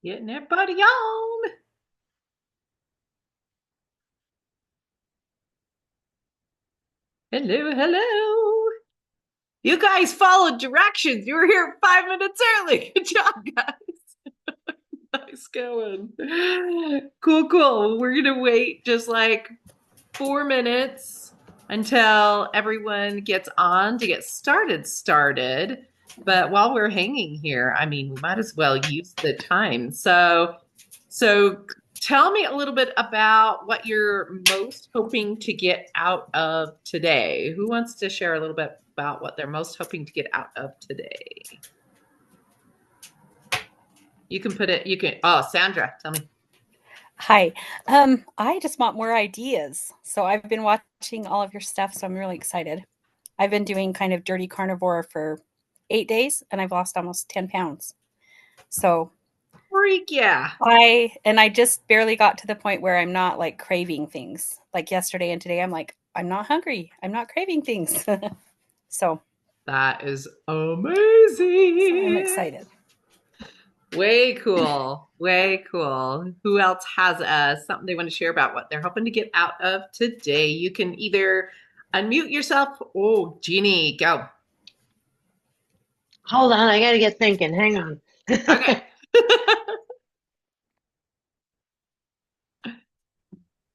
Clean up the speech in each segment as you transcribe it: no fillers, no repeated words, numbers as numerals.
Getting everybody on. Hello, hello. You guys followed directions. You were here 5 minutes early. Good job, guys. Nice going. Cool, cool. We're going to wait just like 4 minutes until everyone gets on to get started. But while we're hanging here, I mean, we might as well use the time. So tell me a little bit about what you're most hoping to get out of today. Who wants to share a little bit about what they're most hoping to get out of today? You can put it, Sandra, tell me. Hi. I just want more ideas. So I've been watching all of your stuff, so I'm really excited. I've been doing kind of dirty carnivore for 8 days and I've lost almost 10 pounds. So Freak yeah. I just barely got to the point where I'm not like craving things. Like yesterday and today, I'm like, I'm not hungry. I'm not craving things. So, That is so I'm amazing. excited. Way cool. Way cool. Who else has something they want to share about what they're hoping to get out of today? You can either unmute yourself. Oh, Jeannie, go. Hold on, I gotta get thinking. Hang on. Okay.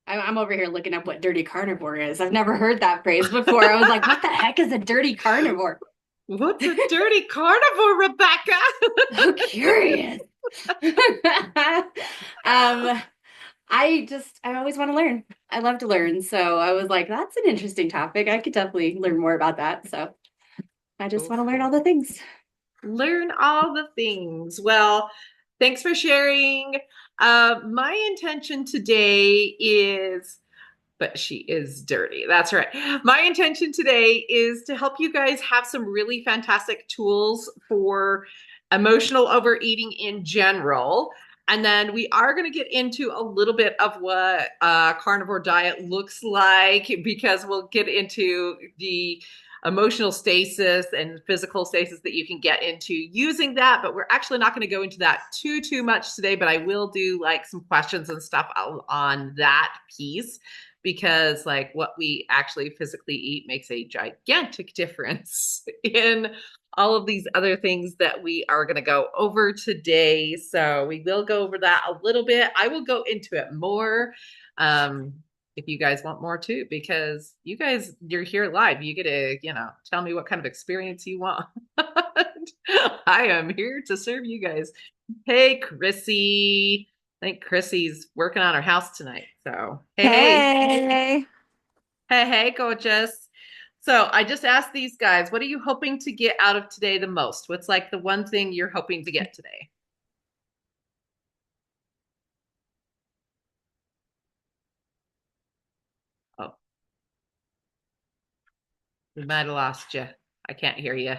I'm over here looking up what dirty carnivore is. I've never heard that phrase before. I was like, what the heck is a dirty carnivore? What's a dirty carnivore, Rebecca? So curious. um, I always want to learn. I love to learn. So I was like, that's an interesting topic. I could definitely learn more about that. So I just Cool, want to learn cool. all the things. Learn all the things. Well, thanks for sharing. My intention today is, but she is dirty. That's right. My intention today is to help you guys have some really fantastic tools for emotional overeating in general. And then we are going to get into a little bit of what a carnivore diet looks like because we'll get into the emotional stasis and physical stasis that you can get into using that. But we're actually not going to go into that too much today, but I will do like some questions and stuff on that piece because like what we actually physically eat makes a gigantic difference in all of these other things that we are going to go over today. So we will go over that a little bit. I will go into it more if you guys want more too, because you guys, you're here live. You get to, tell me what kind of experience you want. I am here to serve you guys. Hey, Chrissy. I think Chrissy's working on her house tonight. So, hey, Hey. hey, gorgeous. So, I just asked these guys, what are you hoping to get out of today the most? What's like the one thing you're hoping to get today? Oh, we might have lost you. I can't hear you.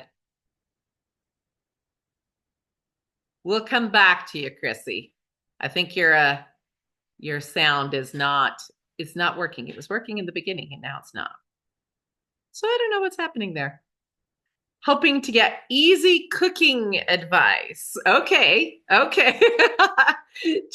We'll come back to you, Chrissy. I think your sound is not it's not working. It was working in the beginning and now it's not. So I don't know what's happening there. Hoping to get easy cooking advice. Okay. Okay.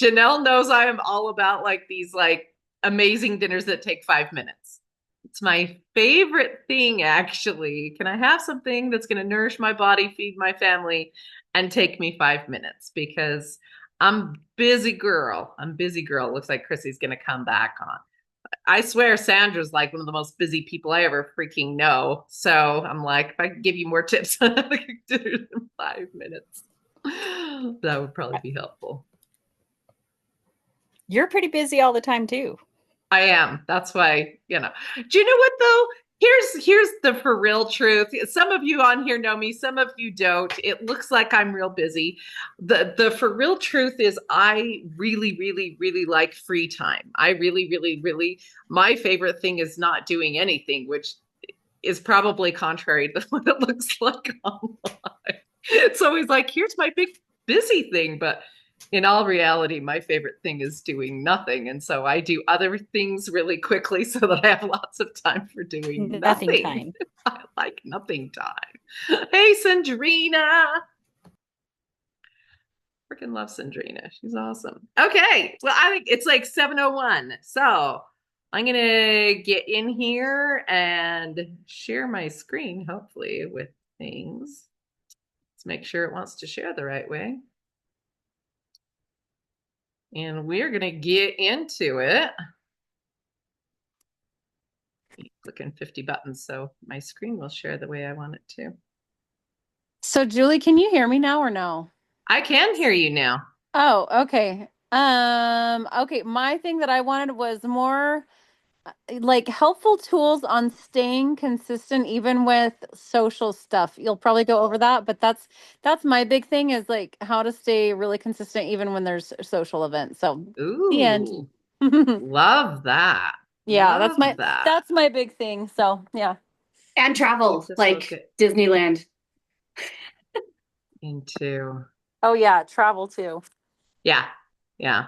Janelle knows I am all about like these like amazing dinners that take 5 minutes. It's my favorite thing, actually. Can I have something that's going to nourish my body, feed my family, and take me 5 minutes? Because I'm busy girl. I'm busy girl. Looks like Chrissy's going to come back on. I swear Sandra's like one of the most busy people I ever freaking know. So I'm like, if I could give you more tips on how to cook dinner in 5 minutes, that would probably be helpful. You're pretty busy all the time too. I am. That's why, Do you know what though? Here's the for real truth. Some of you on here know me, some of you don't. It looks like I'm real busy. The for real truth is I really, really, really like free time. I really, really, really my favorite thing is not doing anything, which is probably contrary to what it looks like online. It's always like, here's my big busy thing, but in all reality, my favorite thing is doing nothing. And so I do other things really quickly so that I have lots of time for doing Nothing nothing. time. I like nothing time. Hey, Sandrina. Freaking love Sandrina. She's awesome. Okay. Well, I think it's like 7:01. So I'm going to get in here and share my screen, hopefully, with things. Let's make sure it wants to share the right way. And we're going to get into it. Clicking 50 buttons, so my screen will share the way I want it to. So, Julie, can you hear me now or no? I can hear you now. Oh, okay. Okay, my thing that I wanted was more like helpful tools on staying consistent even with social stuff. You'll probably go over that, but that's my big thing is like how to stay really consistent even when there's social events. So, the end. Ooh, love that. Yeah, Love that. that's my big thing. So, yeah. And travel, Just look like Disneyland. into. Oh yeah, travel too. Yeah, yeah.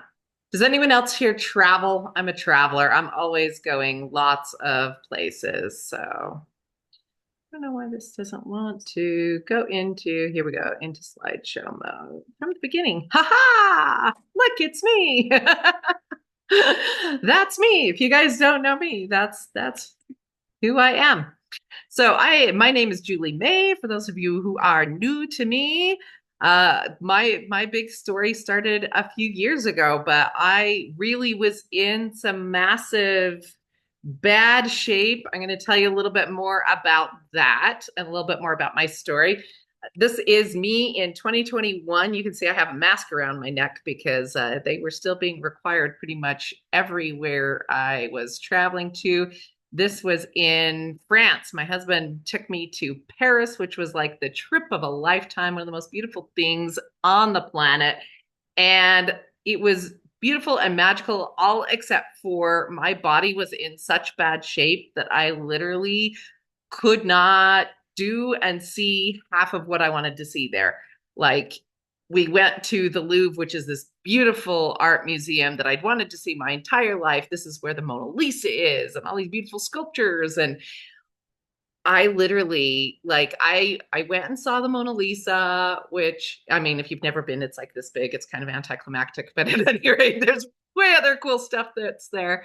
Does anyone else here travel? I'm a traveler. I'm always going lots of places. So I don't know why this doesn't want to go into, here we go, into slideshow mode from the beginning. Ha ha! Look, it's me. That's me. If you guys don't know me, that's who I am. So my name is Julie May. For those of you who are new to me, my big story started a few years ago, but I really was in some massive bad shape. I'm going to tell you a little bit more about that and a little bit more about my story. This is me in 2021. You can see I have a mask around my neck because they were still being required pretty much everywhere I was traveling to. This was in France. My husband took me to Paris, which was like the trip of a lifetime, one of the most beautiful things on the planet. And it was beautiful and magical, all except for my body was in such bad shape that I literally could not do and see half of what I wanted to see there. Like, we went to the Louvre, which is this beautiful art museum that I'd wanted to see my entire life. This is where the Mona Lisa is and all these beautiful sculptures. And I literally like I went and saw the Mona Lisa, which I mean, if you've never been, it's like this big. It's kind of anticlimactic, but at any rate, there's way other cool stuff that's there.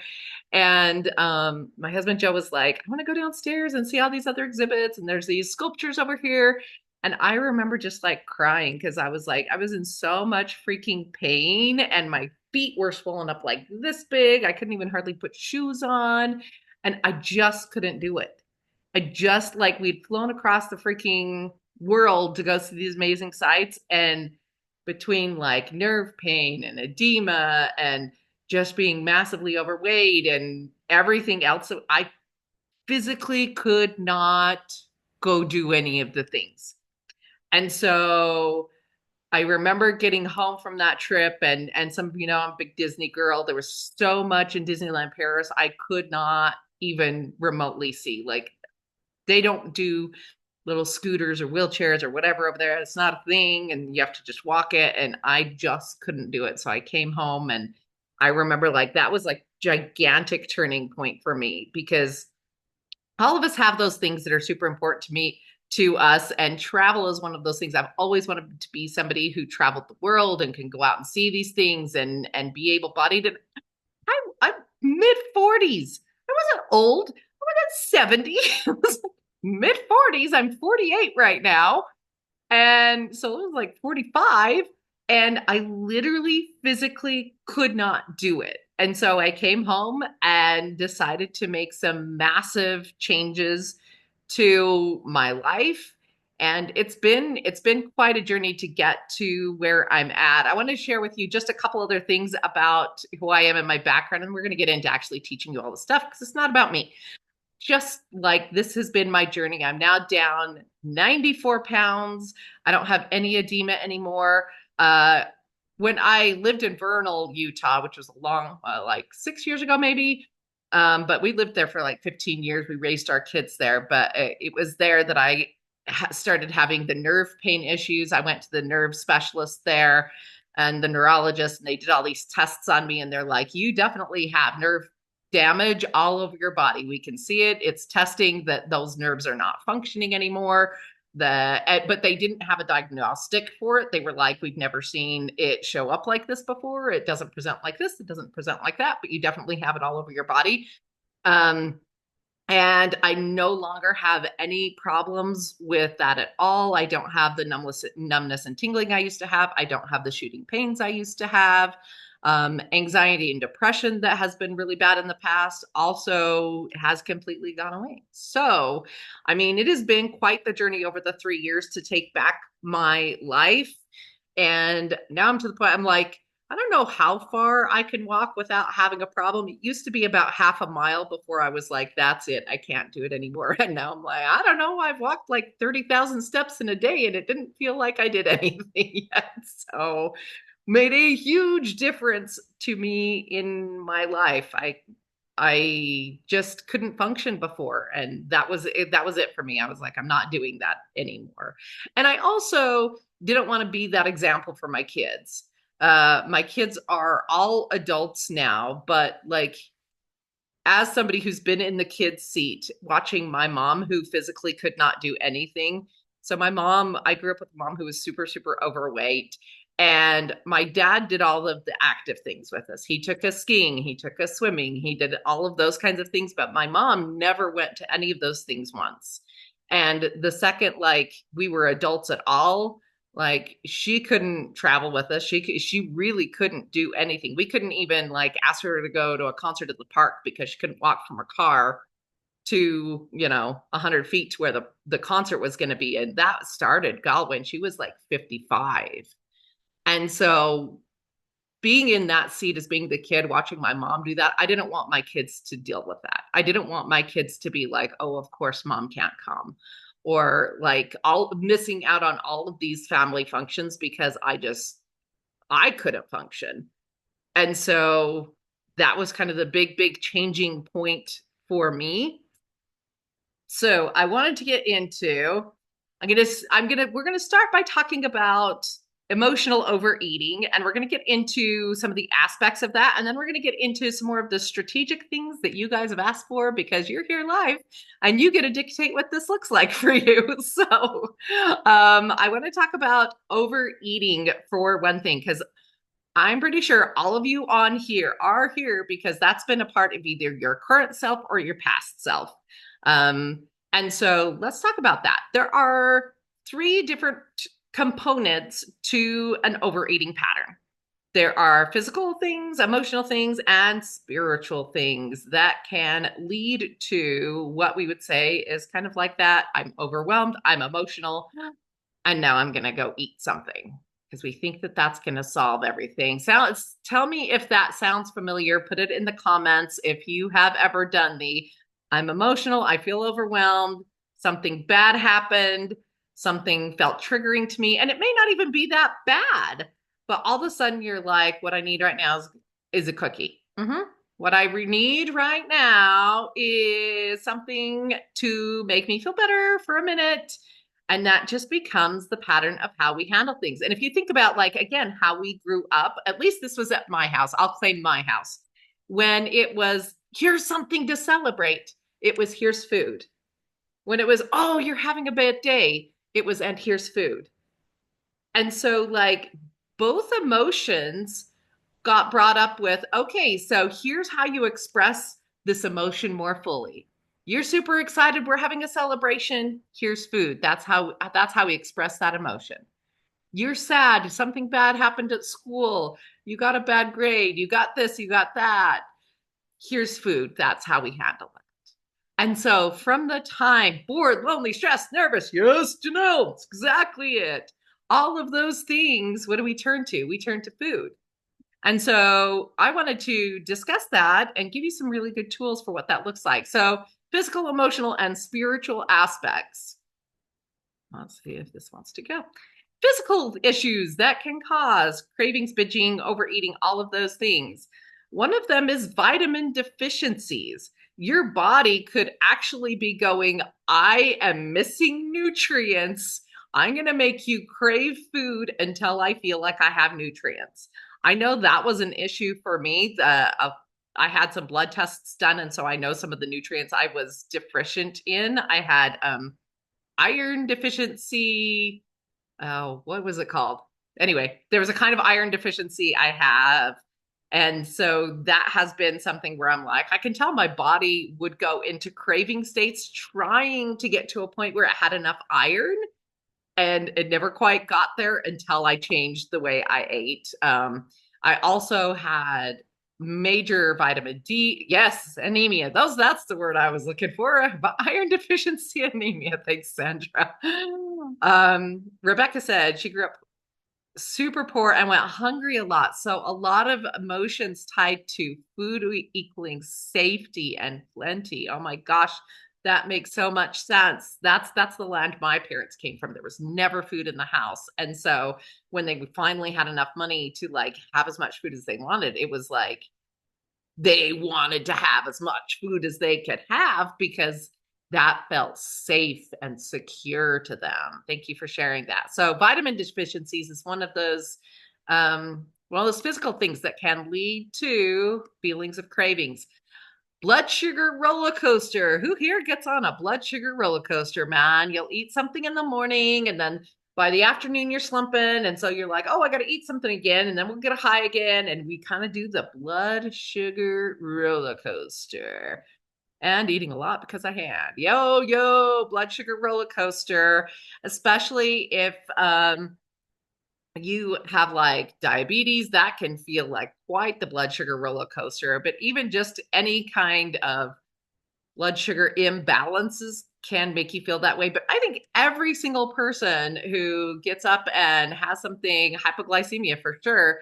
And my husband Joe was like, I want to go downstairs and see all these other exhibits, and there's these sculptures over here. And I remember just like crying because I was like, I was in so much freaking pain, and my feet were swollen up like this big. I couldn't even hardly put shoes on, and I just couldn't do it. I just like we'd flown across the freaking world to go see these amazing sights. And between like nerve pain and edema and just being massively overweight and everything else, so I physically could not go do any of the things. And so I remember getting home from that trip and some, I'm a big Disney girl. There was so much in Disneyland Paris I could not even remotely see. Like, they don't do little scooters or wheelchairs or whatever over there. It's not a thing, and you have to just walk it. And I just couldn't do it. So I came home, and I remember like that was like gigantic turning point for me, because all of us have those things that are super important to us, and travel is one of those things. I've always wanted to be somebody who traveled the world and can go out and see these things and be able-bodied. And I'm mid 40s. I wasn't old. I wasn't 70. I was mid 40s. I'm 48 right now. And so it was like 45. And I literally physically could not do it. And so I came home and decided to make some massive changes to my life. And it's been quite a journey to get to where I'm at. I want to share with you just a couple other things about who I am and my background, and we're going to get into actually teaching you all the stuff because it's not about me. Just like this has been my journey. I'm now down 94 pounds. I don't have any edema anymore. When I lived in Vernal, Utah, which was a long, like 6 years ago, maybe, but we lived there for like 15 years. We raised our kids there, but it was there that I started having the nerve pain issues. I went to the nerve specialist there and the neurologist, and they did all these tests on me, and they're like, you definitely have nerve damage all over your body. We can see it. It's testing that those nerves are not functioning anymore. But they didn't have a diagnostic for it. They were like, we've never seen it show up like this before. It doesn't present like this. It doesn't present like that, but you definitely have it all over your body. And I no longer have any problems with that at all. I don't have the numbness and tingling I used to have. I don't have the shooting pains I used to have. Anxiety and depression that has been really bad in the past also has completely gone away. So, I mean, it has been quite the journey over the 3 years to take back my life. And now I'm to the point, I'm like, I don't know how far I can walk without having a problem. It used to be about half a mile before I was like, that's it. I can't do it anymore. And now I'm like, I don't know. I've walked like 30,000 steps in a day and it didn't feel like I did anything yet. So made a huge difference to me in my life. I just couldn't function before, and that was it for me. I was like, I'm not doing that anymore. And I also didn't want to be that example for my kids. My kids are all adults now, but like, as somebody who's been in the kids' seat, watching my mom who physically could not do anything. So my mom, I grew up with a mom who was super, super overweight. And my dad did all of the active things with us. He took us skiing, he took us swimming, he did all of those kinds of things. But my mom never went to any of those things once. And the second, like, we were adults at all, like, she couldn't travel with us. She really couldn't do anything. We couldn't even like ask her to go to a concert at the park because she couldn't walk from her car to, 100 feet to where the concert was going to be. And that started, God, when she was like 55. And so being in that seat as being the kid watching my mom do that, I didn't want my kids to deal with that. I didn't want my kids to be like, oh, of course mom can't come, or like all missing out on all of these family functions because I couldn't function. And so that was kind of the big changing point for me. So I wanted to get into, we're gonna start by talking about emotional overeating, and we're gonna get into some of the aspects of that, and then we're gonna get into some more of the strategic things that you guys have asked for because you're here live and you get to dictate what this looks like for you. So I want to talk about overeating for one thing, because I'm pretty sure all of you on here are here because that's been a part of either your current self or your past self. And so let's talk about that. There are 3 different components to an overeating pattern. There are physical things, emotional things, and spiritual things that can lead to what we would say is kind of like that. I'm overwhelmed, I'm emotional, and now I'm going to go eat something because we think that that's going to solve everything. So tell me if that sounds familiar. Put it in the comments if you have ever done I'm emotional, I feel overwhelmed, something bad happened, something felt triggering to me, and it may not even be that bad, but all of a sudden you're like, what I need right now is a cookie. What I need right now is something to make me feel better for a minute. And that just becomes the pattern of how we handle things. And if you think about, like, again, how we grew up, at least this was at my house, I'll claim my house, when it was, here's something to celebrate, it was, here's food. When it was, oh, you're having a bad day, it was, and here's food. And so, like, both emotions got brought up with, okay, so here's how you express this emotion more fully. You're super excited, we're having a celebration, here's food. That's how we express that emotion. You're sad, something bad happened at school, you got a bad grade, you got this, you got that, here's food. That's how we handle it. And so from the time, bored, lonely, stressed, nervous, yes, Janelle, that's exactly it. All of those things, what do we turn to? We turn to food. And so I wanted to discuss that and give you some really good tools for what that looks like. So physical, emotional, and spiritual aspects. Let's see if this wants to go. Physical issues that can cause cravings, binging, overeating, all of those things. One of them is vitamin deficiencies. Your body could actually be going, I am missing nutrients. I'm going to make you crave food until I feel like I have nutrients. I know that was an issue for me. I had some blood tests done, and so I know some of the nutrients I was deficient in. I had iron deficiency. Oh, what was it called? Anyway, there was a kind of iron deficiency I have. And so that has been something where I'm like, I can tell my body would go into craving states trying to get to a point where it had enough iron. And it never quite got there until I changed the way I ate. I also had major vitamin D. Yes, anemia. That's the word I was looking for. But iron deficiency anemia. Thanks, Sandra. Rebecca said she grew up super poor and went hungry a lot. So a lot of emotions tied to food equaling safety and plenty. Oh my gosh, that makes so much sense. That's the land my parents came from. There was never food in the house. And so when they finally had enough money to like have as much food as they wanted, it was like they wanted to have as much food as they could have because that felt safe and secure to them. Thank you for sharing that. So vitamin deficiencies is one of those physical things that can lead to feelings of cravings. Blood sugar roller coaster. Who here gets on a blood sugar roller coaster, man? You'll eat something in the morning and then by the afternoon you're slumping. And so you're like, oh, I got to eat something again. And then we'll get a high again. And we kind of do the blood sugar roller coaster and eating a lot because I had. Yo, blood sugar roller coaster, especially if you have like diabetes, that can feel like quite the blood sugar roller coaster. But even just any kind of blood sugar imbalances can make you feel that way. But I think every single person who gets up and has something, hypoglycemia for sure,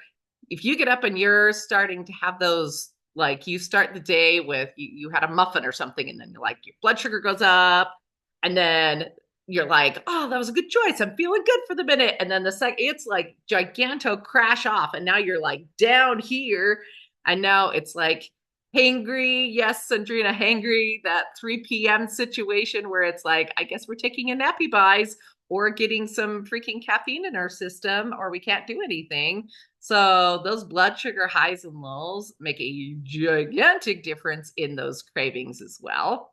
if you get up and you're starting to have those, like you start the day with, you had a muffin or something, and then like your blood sugar goes up, and then you're like, oh, that was a good choice. I'm feeling good for the minute. And then the second, it's like giganto crash off. And now you're like down here. And now it's like, hangry, yes, Sandrina, hangry, that 3 p.m. situation where it's like, I guess we're taking a nappy buys or getting some freaking caffeine in our system, or we can't do anything. So those blood sugar highs and lows make a gigantic difference in those cravings as well.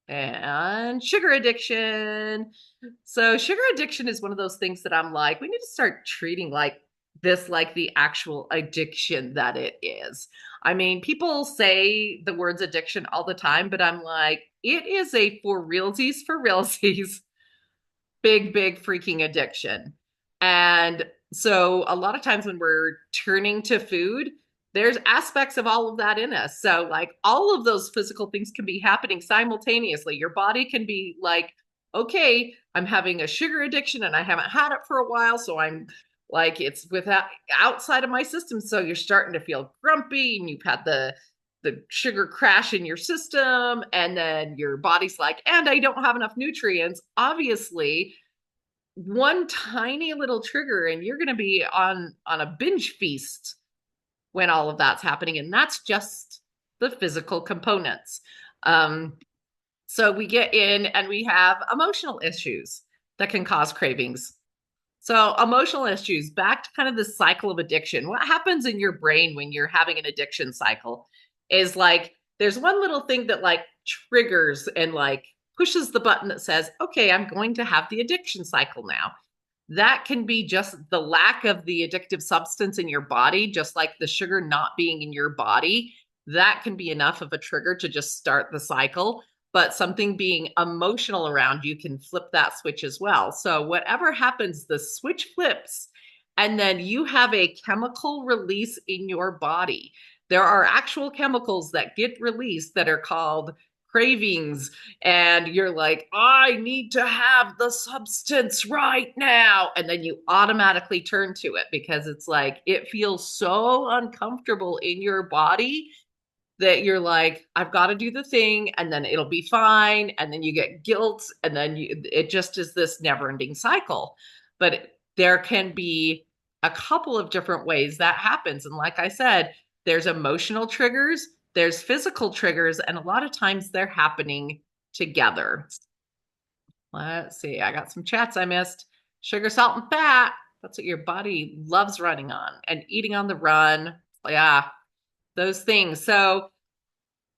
And sugar addiction. So sugar addiction is one of those things that I'm like, we need to start treating like this like the actual addiction that it is. I mean, people say the words addiction all the time, but I'm like, it is a for realsies, big freaking addiction. And so a lot of times when we're turning to food, there's aspects of all of that in us. So like all of those physical things can be happening simultaneously. Your body can be like, okay, I'm having a sugar addiction and I haven't had it for a while. So I'm like, it's without outside of my system. So you're starting to feel grumpy and you've had the sugar crash in your system, and then your body's like, and I don't have enough nutrients. Obviously, one tiny little trigger and you're going to be on a binge feast when all of that's happening. And that's just the physical components. So we get in and we have emotional issues that can cause cravings. So emotional issues, back to kind of the cycle of addiction. What happens in your brain when you're having an addiction cycle is like, there's one little thing that like triggers and like pushes the button that says, okay, I'm going to have the addiction cycle now. That can be just the lack of the addictive substance in your body, just like the sugar not being in your body. That can be enough of a trigger to just start the cycle. But something being emotional around you can flip that switch as well. So whatever happens, the switch flips, and then you have a chemical release in your body. There are actual chemicals that get released that are called cravings, and you're like, I need to have the substance right now. And then you automatically turn to it because it's like, it feels so uncomfortable in your body that you're like, I've got to do the thing and then it'll be fine. And then you get guilt. And then it just is this never ending cycle. But there can be a couple of different ways that happens. And like I said, there's emotional triggers, there's physical triggers, and a lot of times they're happening together. Let's see, I got some chats I missed. Sugar, salt, and fat. That's what your body loves running on, and eating on the run. Yeah, those things. So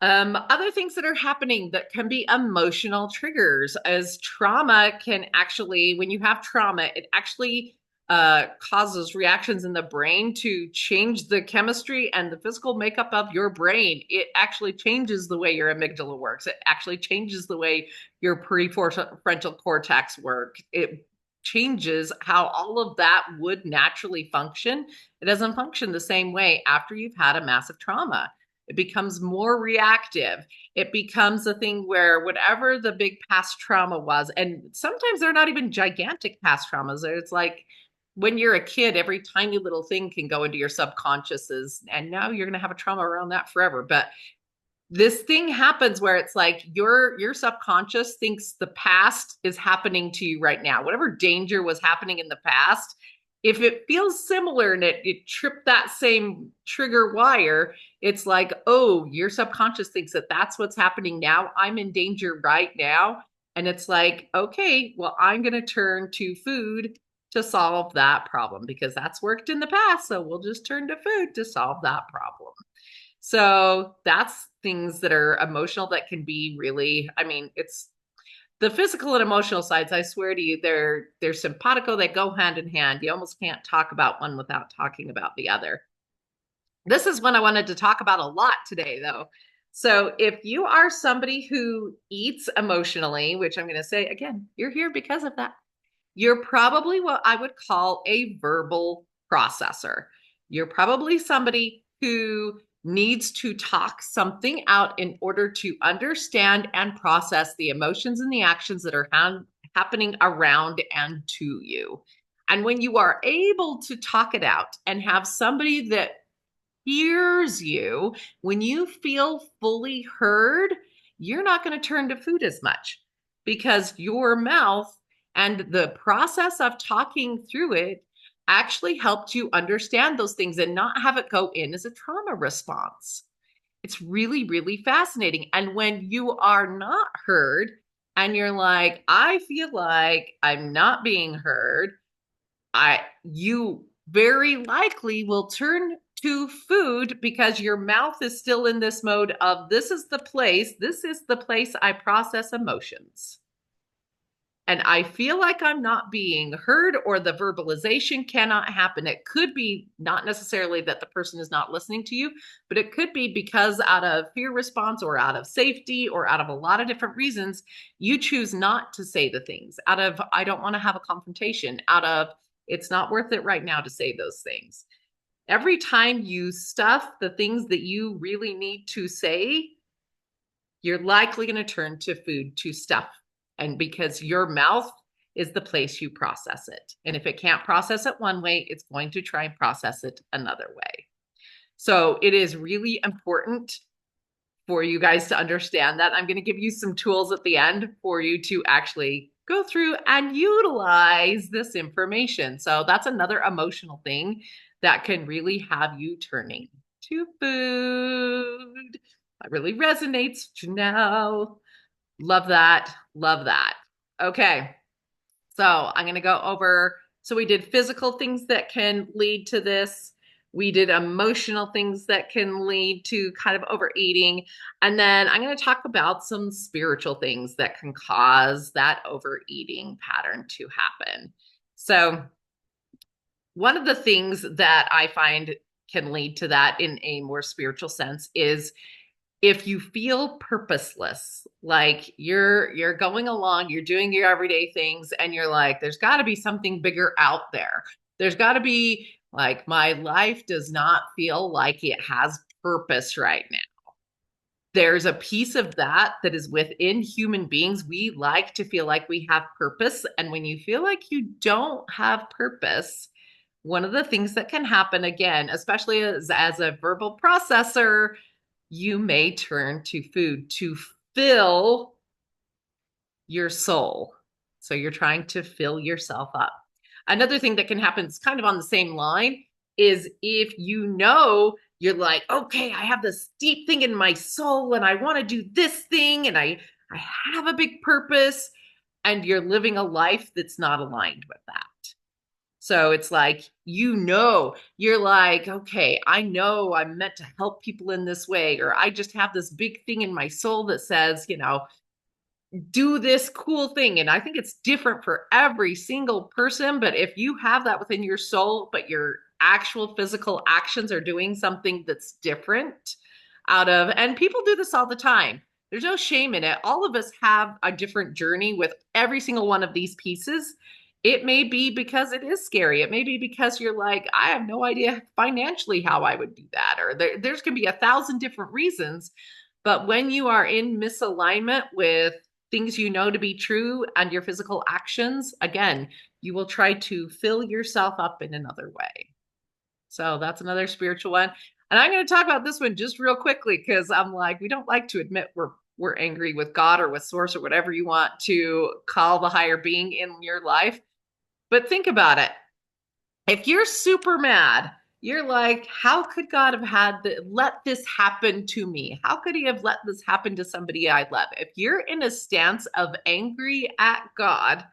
Other things that are happening that can be emotional triggers, as trauma can actually, when you have trauma, it actually causes reactions in the brain to change the chemistry and the physical makeup of your brain. It actually changes the way your amygdala works. It actually changes the way your prefrontal cortex works. It changes how all of that would naturally function. It doesn't function the same way after you've had a massive trauma. It becomes more reactive. It becomes a thing where whatever the big past trauma was, and sometimes they're not even gigantic past traumas. It's like when you're a kid, every tiny little thing can go into your subconsciouses, and now you're going to have a trauma around that forever. But this thing happens where it's like your subconscious thinks the past is happening to you right now. Whatever danger was happening in the past, if it feels similar and it tripped that same trigger wire, it's like, oh, your subconscious thinks that that's what's happening now. I'm in danger right now. And it's like, okay, well, I'm going to turn to food to solve that problem because that's worked in the past. So we'll just turn to food to solve that problem. So that's things that are emotional that can be really, I mean, it's the physical and emotional sides. I swear to you, they're simpatico. They go hand in hand. You almost can't talk about one without talking about the other. This is one I wanted to talk about a lot today, though. So if you are somebody who eats emotionally, which I'm going to say again, you're here because of that. You're probably what I would call a verbal processor. You're probably somebody who needs to talk something out in order to understand and process the emotions and the actions that are happening around and to you. And when you are able to talk it out and have somebody that hears you, when you feel fully heard, you're not going to turn to food as much because your mouth and the process of talking through it actually helped you understand those things and not have it go in as a trauma response. It's really, really fascinating. And when you are not heard and you're like, I feel like I'm not being heard, you very likely will turn to food because your mouth is still in this mode of this is the place I process emotions. And I feel like I'm not being heard or the verbalization cannot happen. It could be not necessarily that the person is not listening to you, but it could be because out of fear response or out of safety or out of a lot of different reasons, you choose not to say the things out of, I don't want to have a confrontation, out of, it's not worth it right now to say those things. Every time you stuff the things that you really need to say, you're likely going to turn to food to stuff. And because your mouth is the place you process it. And if it can't process it one way, it's going to try and process it another way. So it is really important for you guys to understand that. I'm going to give you some tools at the end for you to actually go through and utilize this information. So that's another emotional thing that can really have you turning to food. That really resonates now. Love that. Love that. Okay. So I'm going to go over. So we did physical things that can lead to this. We did emotional things that can lead to kind of overeating. And then I'm going to talk about some spiritual things that can cause that overeating pattern to happen. So one of the things that I find can lead to that in a more spiritual sense is if you feel purposeless, like you're going along, you're doing your everyday things, and you're like, there's got to be something bigger out there. There's got to be like, my life does not feel like it has purpose right now. There's a piece of that is within human beings. We like to feel like we have purpose. And when you feel like you don't have purpose, one of the things that can happen, again, especially as a verbal processor, you may turn to food to fill your soul. So you're trying to fill yourself up. Another thing that can happen, it's kind of on the same line, is if you know you're like, okay, I have this deep thing in my soul and I want to do this thing and I have a big purpose, and you're living a life that's not aligned with that. So it's like, you're like, okay, I know I'm meant to help people in this way, or I just have this big thing in my soul that says, do this cool thing. And I think it's different for every single person. But if you have that within your soul, but your actual physical actions are doing something that's different and people do this all the time. There's no shame in it. All of us have a different journey with every single one of these pieces. It may be because it is scary. It may be because you're like, I have no idea financially how I would do that. Or there's going to be 1,000 different reasons. But when you are in misalignment with things you know to be true and your physical actions, again, you will try to fill yourself up in another way. So that's another spiritual one. And I'm going to talk about this one just real quickly because I'm like, we don't like to admit we're angry with God or with source or whatever you want to call the higher being in your life. But think about it. If you're super mad, you're like, how could God have let this happen to me? How could he have let this happen to somebody I love? If you're in a stance of angry at God,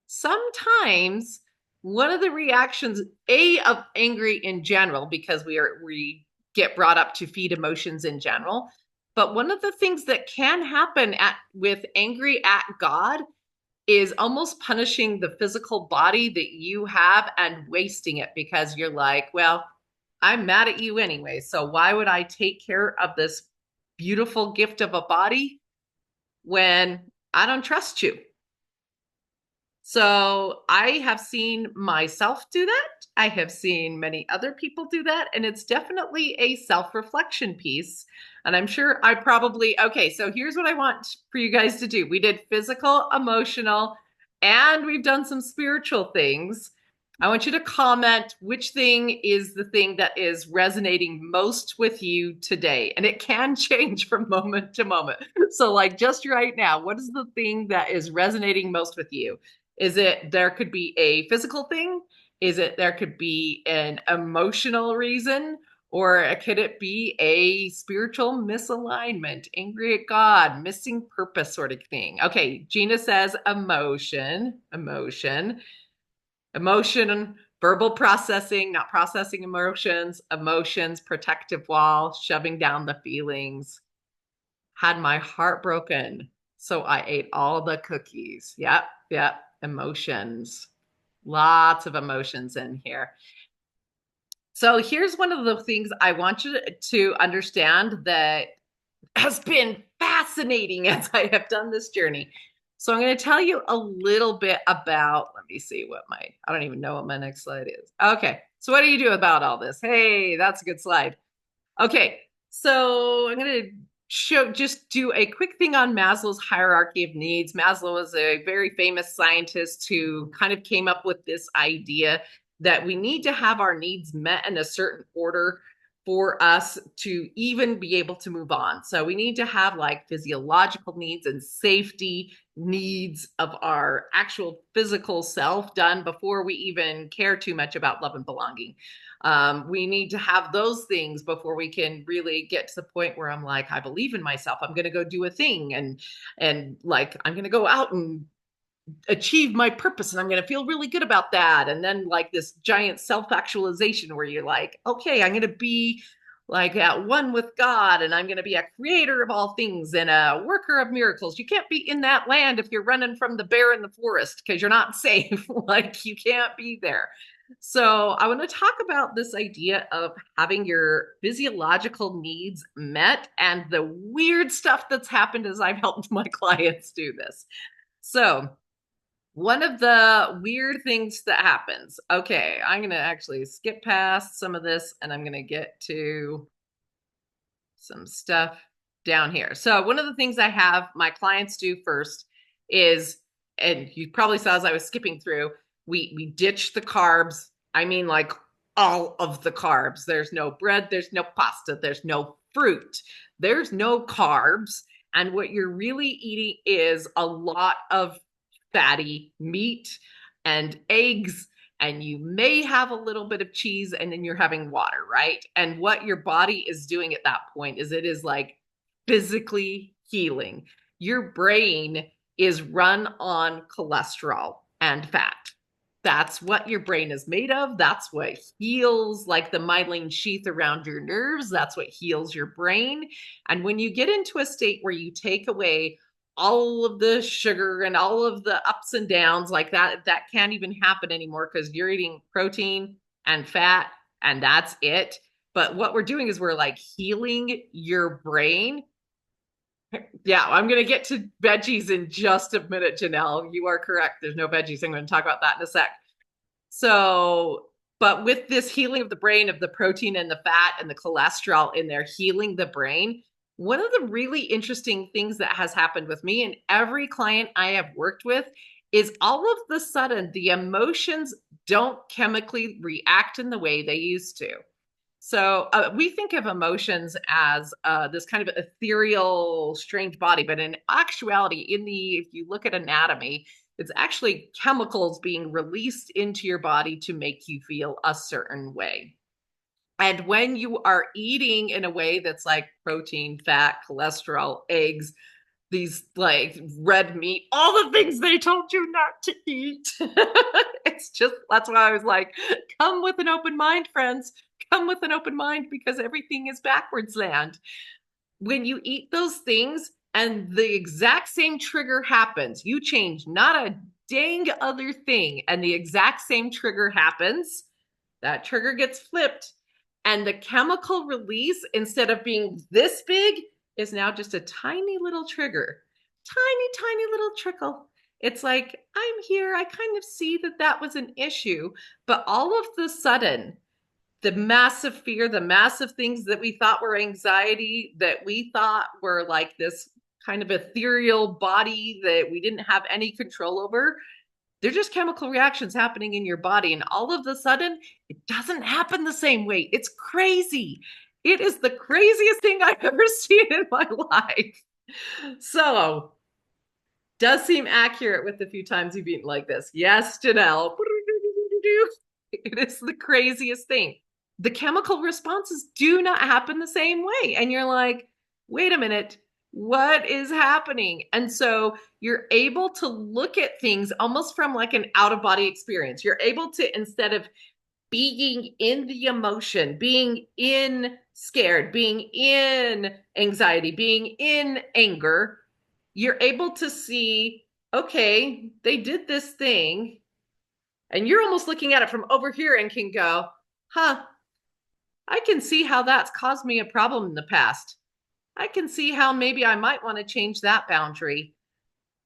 sometimes one of the reactions, of angry in general, because we get brought up to feed emotions in general, but one of the things that can happen with angry at God is almost punishing the physical body that you have and wasting it because you're like, well, I'm mad at you anyway. So why would I take care of this beautiful gift of a body when I don't trust you? So I have seen myself do that. I have seen many other people do that. And it's definitely a self-reflection piece. And I'm sure okay, so here's what I want for you guys to do. We did physical, emotional, and we've done some spiritual things. I want you to comment which thing is the thing that is resonating most with you today. And it can change from moment to moment. So like just right now, what is the thing that is resonating most with you? Is it there could be a physical thing? Is it there could be an emotional reason? Or could it be a spiritual misalignment, angry at God, missing purpose sort of thing? Okay, Gina says emotion, verbal processing, not processing emotions, protective wall, shoving down the feelings, had my heart broken. So I ate all the cookies. Yep. Emotions. Lots of emotions in here. So here's one of the things I want you to understand that has been fascinating as I have done this journey. So I'm going to tell you a little bit about, let me see I don't even know what my next slide is. Okay. So what do you do about all this? Hey, that's a good slide. Okay. So I'm going to just do a quick thing on Maslow's hierarchy of needs. Maslow is a very famous scientist who kind of came up with this idea that we need to have our needs met in a certain order for us to even be able to move on. So we need to have like physiological needs and safety needs of our actual physical self done before we even care too much about love and belonging. We need to have those things before we can really get to the point where I'm like, I believe in myself. I'm going to go do a thing and like, I'm going to go out and achieve my purpose and I'm going to feel really good about that. And then like this giant self-actualization where you're like, okay, I'm going to be like at one with God and I'm going to be a creator of all things and a worker of miracles. You can't be in that land if you're running from the bear in the forest because you're not safe. Like you can't be there. So I want to talk about this idea of having your physiological needs met and the weird stuff that's happened as I've helped my clients do this. So one of the weird things that happens. Okay, I'm going to actually skip past some of this and I'm going to get to some stuff down here. So one of the things I have my clients do first is, and you probably saw as I was skipping through, we ditch the carbs. I mean, like all of the carbs. There's no bread, there's no pasta, there's no fruit, there's no carbs. And what you're really eating is a lot of fatty meat and eggs, and you may have a little bit of cheese, and then you're having water, right? And what your body is doing at that point is it is like physically healing. Your brain is run on cholesterol and fat. That's what your brain is made of. That's what heals, like the myelin sheath around your nerves. That's what heals your brain. And when you get into a state where you take away all of the sugar and all of the ups and downs like that, that can't even happen anymore because you're eating protein and fat and that's it. But what we're doing is we're like healing your brain. Yeah, I'm going to get to veggies in just a minute, Janelle. You are correct. There's no veggies. I'm going to talk about that in a sec. So, but with this healing of the brain, of the protein and the fat and the cholesterol in there, healing the brain, one of the really interesting things that has happened with me and every client I have worked with is all of the sudden the emotions don't chemically react in the way they used to. So we think of emotions as this kind of ethereal, strange body, but in actuality, if you look at anatomy, it's actually chemicals being released into your body to make you feel a certain way. And when you are eating in a way that's like protein, fat, cholesterol, eggs, these like red meat, all the things they told you not to eat. It's just, that's why I was like, come with an open mind, friends. Come with an open mind because everything is backwards land. When you eat those things and the exact same trigger happens, you change not a dang other thing, and the exact same trigger happens, that trigger gets flipped. And the chemical release, instead of being this big, is now just a tiny little trigger, tiny little trickle. It's like, I'm here. I kind of see that that was an issue. But all of the sudden, the massive fear, the massive things that we thought were anxiety, that we thought were like this kind of ethereal body that we didn't have any control over, they're just chemical reactions happening in your body. And all of a sudden, it doesn't happen the same way. It's crazy. It is the craziest thing I've ever seen in my life. So, does seem accurate with the few times you've eaten like this. Yes, Janelle. It is the craziest thing. The chemical responses do not happen the same way. And you're like, wait a minute, what is happening? And so you're able to look at things almost from like an out of body experience. You're able to, instead of being in the emotion, being in scared, being in anxiety, being in anger, you're able to see, okay, they did this thing. And you're almost looking at it from over here and can go, huh, I can see how that's caused me a problem in the past. I can see how maybe I might want to change that boundary.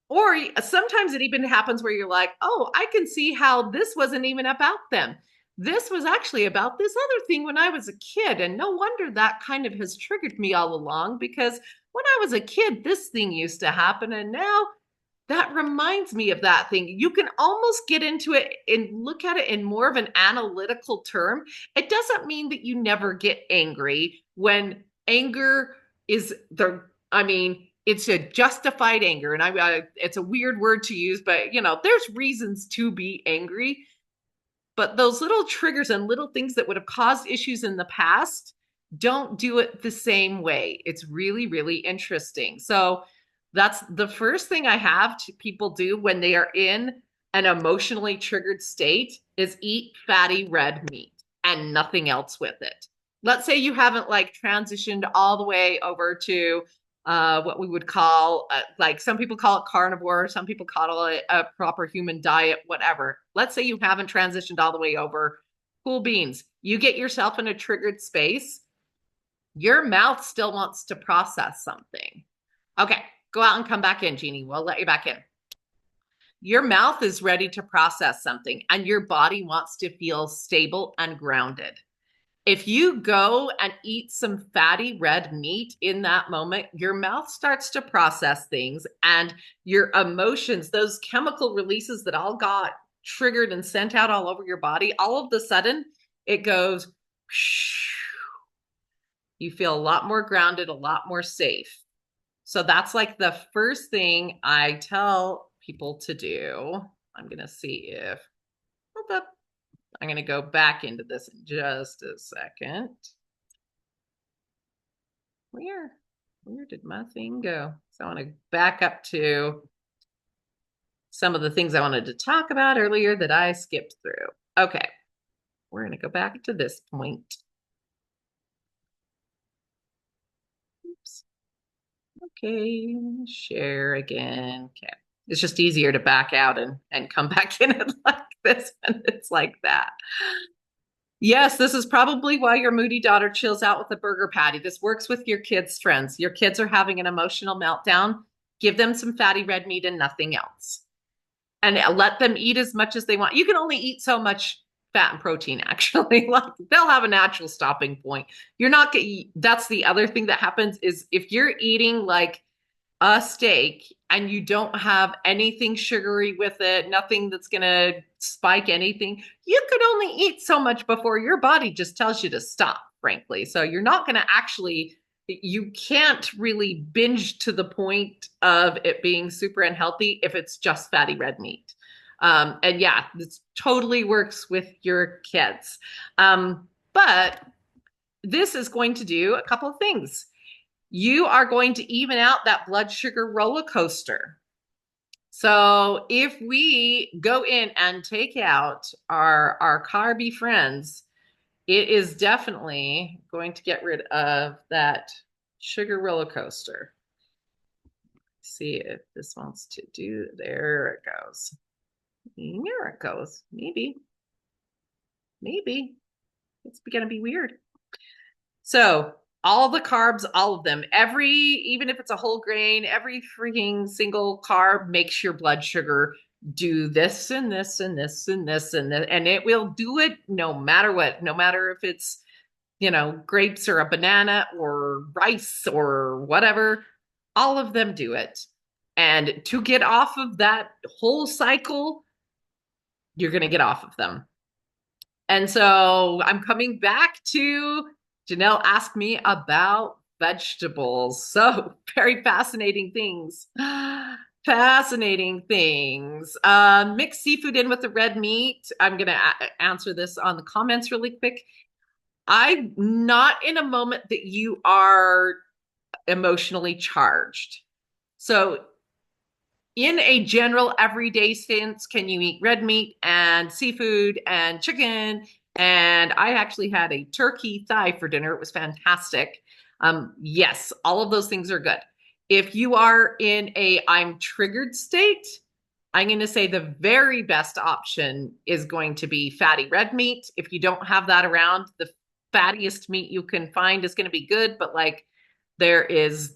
Or sometimes it even happens where you're like, oh, I can see how this wasn't even about them. This was actually about this other thing when I was a kid. And no wonder that kind of has triggered me all along because when I was a kid, this thing used to happen. And now that reminds me of that thing. You can almost get into it and look at it in more of an analytical term. It doesn't mean that you never get angry when anger is it's a justified anger. And it's a weird word to use, but there's reasons to be angry. But those little triggers and little things that would have caused issues in the past don't do it the same way. It's really, really interesting. So that's the first thing I have to people do when they are in an emotionally triggered state is eat fatty red meat and nothing else with it. Let's say you haven't like transitioned all the way over to what we would call, like some people call it carnivore, some people call it a proper human diet, whatever. Let's say you haven't transitioned all the way over. Cool beans. You get yourself in a triggered space. Your mouth still wants to process something. Okay, go out and come back in, Jeannie. We'll let you back in. Your mouth is ready to process something, and your body wants to feel stable and grounded. If you go and eat some fatty red meat in that moment, your mouth starts to process things and your emotions, those chemical releases that all got triggered and sent out all over your body, all of a sudden it goes, you feel a lot more grounded, a lot more safe. So that's like the first thing I tell people to do. I'm going to see if, hold up. I'm going to go back into this in just a second. Where did my thing go? So I want to back up to some of the things I wanted to talk about earlier that I skipped through. Okay, we're going to go back to this point. Oops. Okay, share again. Okay. It's just easier to back out and come back in it like this when it's like that. Yes, this is probably why your moody daughter chills out with a burger patty. This works with your kids' friends. Your kids are having an emotional meltdown. Give them some fatty red meat and nothing else. And let them eat as much as they want. You can only eat so much fat and protein, actually. Like, they'll have a natural stopping point. You're not gonna eat. That's the other thing that happens is if you're eating like a steak and you don't have anything sugary with it, nothing that's going to spike anything, you could only eat so much before your body just tells you to stop, frankly. So you're not going to actually, you can't really binge to the point of it being super unhealthy if it's just fatty red meat. And yeah, this totally works with your kids. But this is going to do a couple of things. You are going to even out that blood sugar roller coaster. So if we go in and take out our carby friends, it is definitely going to get rid of that sugar roller coaster. See if this wants to do, there it goes. There it goes. Maybe it's going to be weird. So all the carbs, all of them, even if it's a whole grain, every freaking single carb makes your blood sugar do this and this and this and this and this, and it will do it no matter what, no matter if it's, grapes or a banana or rice or whatever, all of them do it. And to get off of that whole cycle, you're going to get off of them. And so I'm coming back to Janelle asked me about vegetables. So very fascinating things. Fascinating things. Mix seafood in with the red meat. I'm going to answer this on the comments really quick. I'm not in a moment that you are emotionally charged. So in a general everyday sense, can you eat red meat and seafood and chicken? And I actually had a turkey thigh for dinner. It was fantastic. Yes, all of those things are good. If you are in a I'm triggered state, I'm going to say the very best option is going to be fatty red meat. If you don't have that around, the fattiest meat you can find is going to be good, but like there is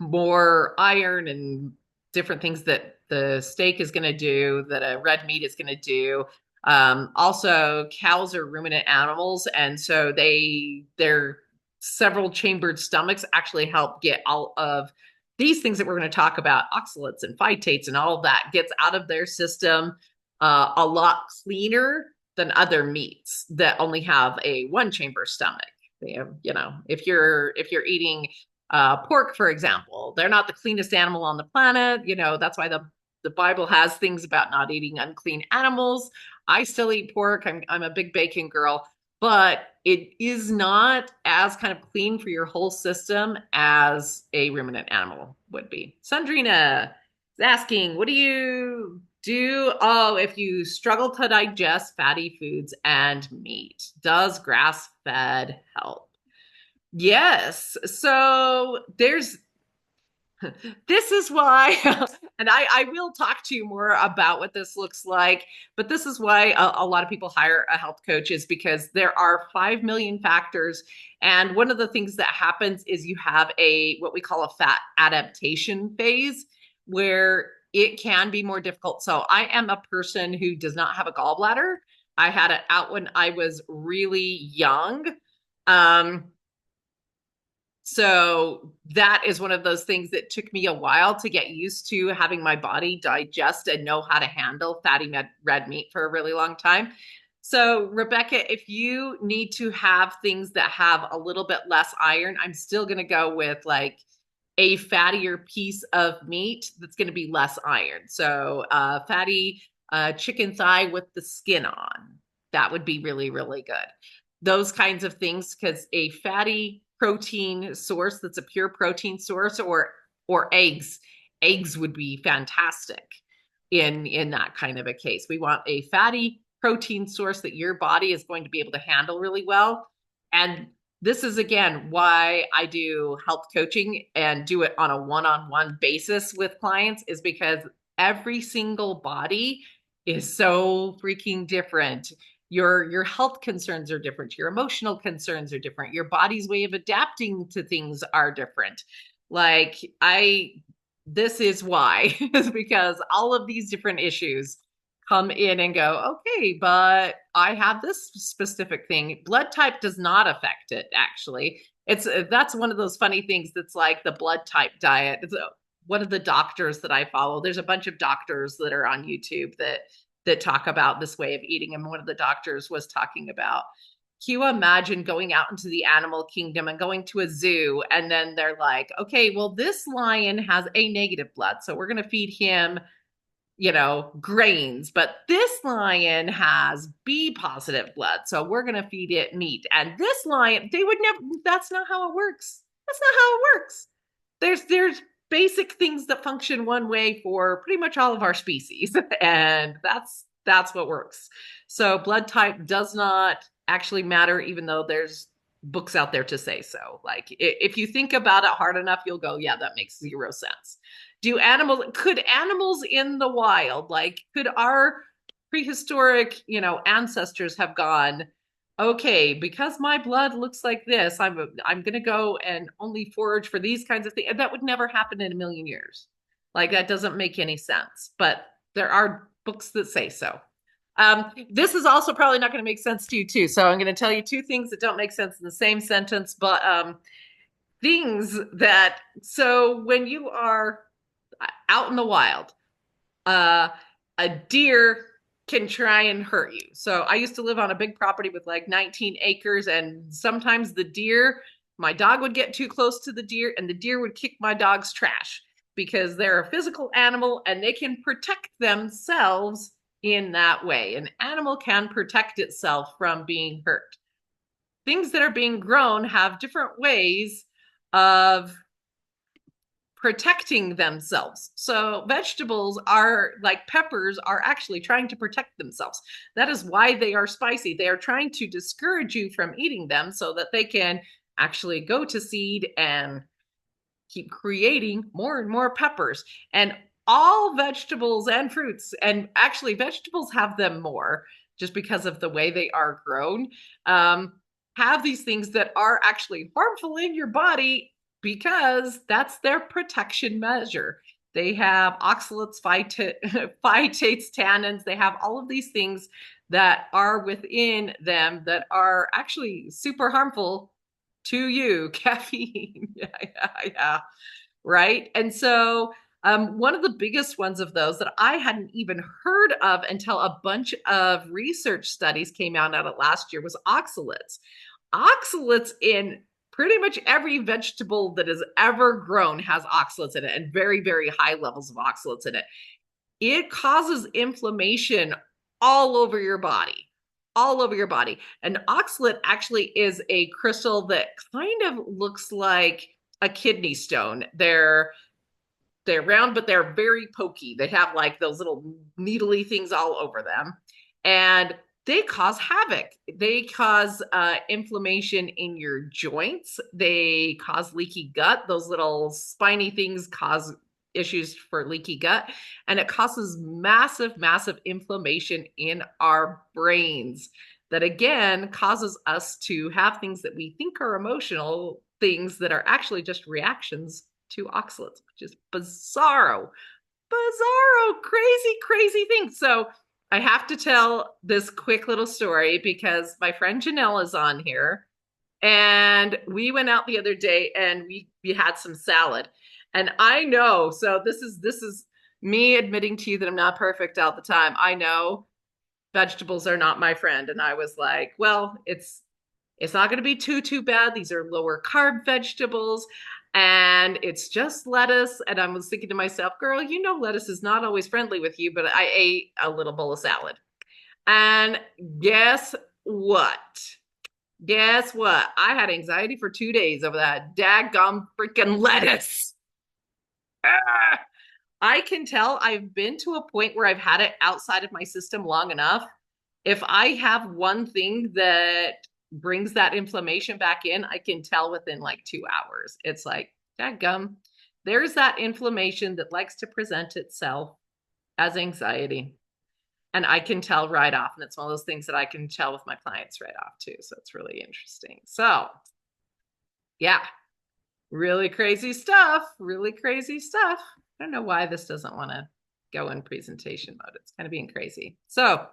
more iron and different things that the steak is going to do that a red meat is going to do. Also, cows are ruminant animals, and so their several chambered stomachs actually help get all of these things that we're going to talk about, oxalates and phytates and all of that, gets out of their system a lot cleaner than other meats that only have a one chamber stomach. They have, if you're eating pork, for example, they're not the cleanest animal on the planet. That's why the Bible has things about not eating unclean animals. I still eat pork. I'm a big bacon girl, but it is not as kind of clean for your whole system as a ruminant animal would be. Sandrina is asking, what do you do? Oh, if you struggle to digest fatty foods and meat, does grass-fed help? Yes. So this is why, and I will talk to you more about what this looks like, but this is why a lot of people hire a health coach, is because there are 5 million factors. And one of the things that happens is you have what we call a fat adaptation phase, where it can be more difficult. So I am a person who does not have a gallbladder. I had it out when I was really young. So that is one of those things that took me a while to get used to, having my body digest and know how to handle fatty red meat for a really long time. So Rebecca, if you need to have things that have a little bit less iron, I'm still going to go with like a fattier piece of meat that's going to be less iron. So fatty chicken thigh with the skin on, that would be really, really good. Those kinds of things, because a fatty protein source that's a pure protein source, or eggs would be fantastic. in that kind of a case. We want a fatty protein source that your body is going to be able to handle really well. And this is again why I do health coaching and do it on a one-on-one basis with clients, is because every single body is so freaking different. Your health concerns are different, your emotional concerns are different, your body's way of adapting to things are different. Like this is why, is because all of these different issues come in and go, okay, but I have this specific thing. Blood type does not affect it, actually. That's one of those funny things that's like the blood type diet. It's one of the doctors that I follow. There's a bunch of doctors that are on YouTube that talk about this way of eating. And one of the doctors was talking about, can you imagine going out into the animal kingdom and going to a zoo, and then they're like, okay, well, this lion has A negative blood, so we're going to feed him, grains, but this lion has B positive blood, so we're going to feed it meat. And this lion, they would never, that's not how it works. That's not how it works. There's basic things that function one way for pretty much all of our species, and that's what works. So blood type does not actually matter, even though there's books out there to say so. Like if you think about it hard enough, you'll go, yeah, that makes zero sense. Could animals in the wild, like could our prehistoric, ancestors have gone, okay, because my blood looks like this, I'm going to go and only forage for these kinds of things? That would never happen in a million years. Like that doesn't make any sense, but there are books that say so. This is also probably not going to make sense to you too. So I'm going to tell you two things that don't make sense in the same sentence, but so when you are out in the wild, a deer can try and hurt you. So I used to live on a big property with like 19 acres, and sometimes my dog would get too close to the deer, and the deer would kick my dog's trash, because they're a physical animal and they can protect themselves in that way. An animal can protect itself from being hurt. Things that are being grown have different ways of protecting themselves. So vegetables are like peppers are actually trying to protect themselves. That is why they are spicy. They are trying to discourage you from eating them so that they can actually go to seed and keep creating more and more peppers. And all vegetables and fruits, and actually vegetables have them more just because of the way they are grown, have these things that are actually harmful in your body, because that's their protection measure. They have oxalates, phytates, tannins. They have all of these things that are within them that are actually super harmful to you. Caffeine. Yeah. Right. And so one of the biggest ones of those that I hadn't even heard of until a bunch of research studies came out of it last year was oxalates. Oxalates in pretty much every vegetable that has ever grown has oxalates in it, and very, very high levels of oxalates in it. It causes inflammation all over your body, all over your body. And oxalate actually is a crystal that kind of looks like a kidney stone. They're round, but they're very pokey. They have like those little needly things all over them. And they cause havoc. They cause inflammation in your joints. They cause leaky gut. Those little spiny things cause issues for leaky gut. And it causes massive, massive inflammation in our brains that again causes us to have things that we think are emotional things that are actually just reactions to oxalates, which is bizarro, crazy thing. So I have to tell this quick little story because my friend Janelle is on here, and we went out the other day and we had some salad. And I know, so this is me admitting to you that I'm not perfect all the time. I know vegetables are not my friend. And I was like, well, it's not going to be too bad. These are lower carb vegetables, and it's just lettuce. And I was thinking to myself, girl, lettuce is not always friendly with you, but I ate a little bowl of salad. And guess what? I had anxiety for 2 days over that daggum freaking lettuce. Ah! I can tell I've been to a point where I've had it outside of my system long enough. If I have one thing that brings that inflammation back in, I can tell within like 2 hours. It's like, dadgum, there's that inflammation that likes to present itself as anxiety. And I can tell right off. And it's one of those things that I can tell with my clients right off too. So it's really interesting. So yeah, really crazy stuff. Really crazy stuff. I don't know why this doesn't want to go in presentation mode. It's kind of being crazy. So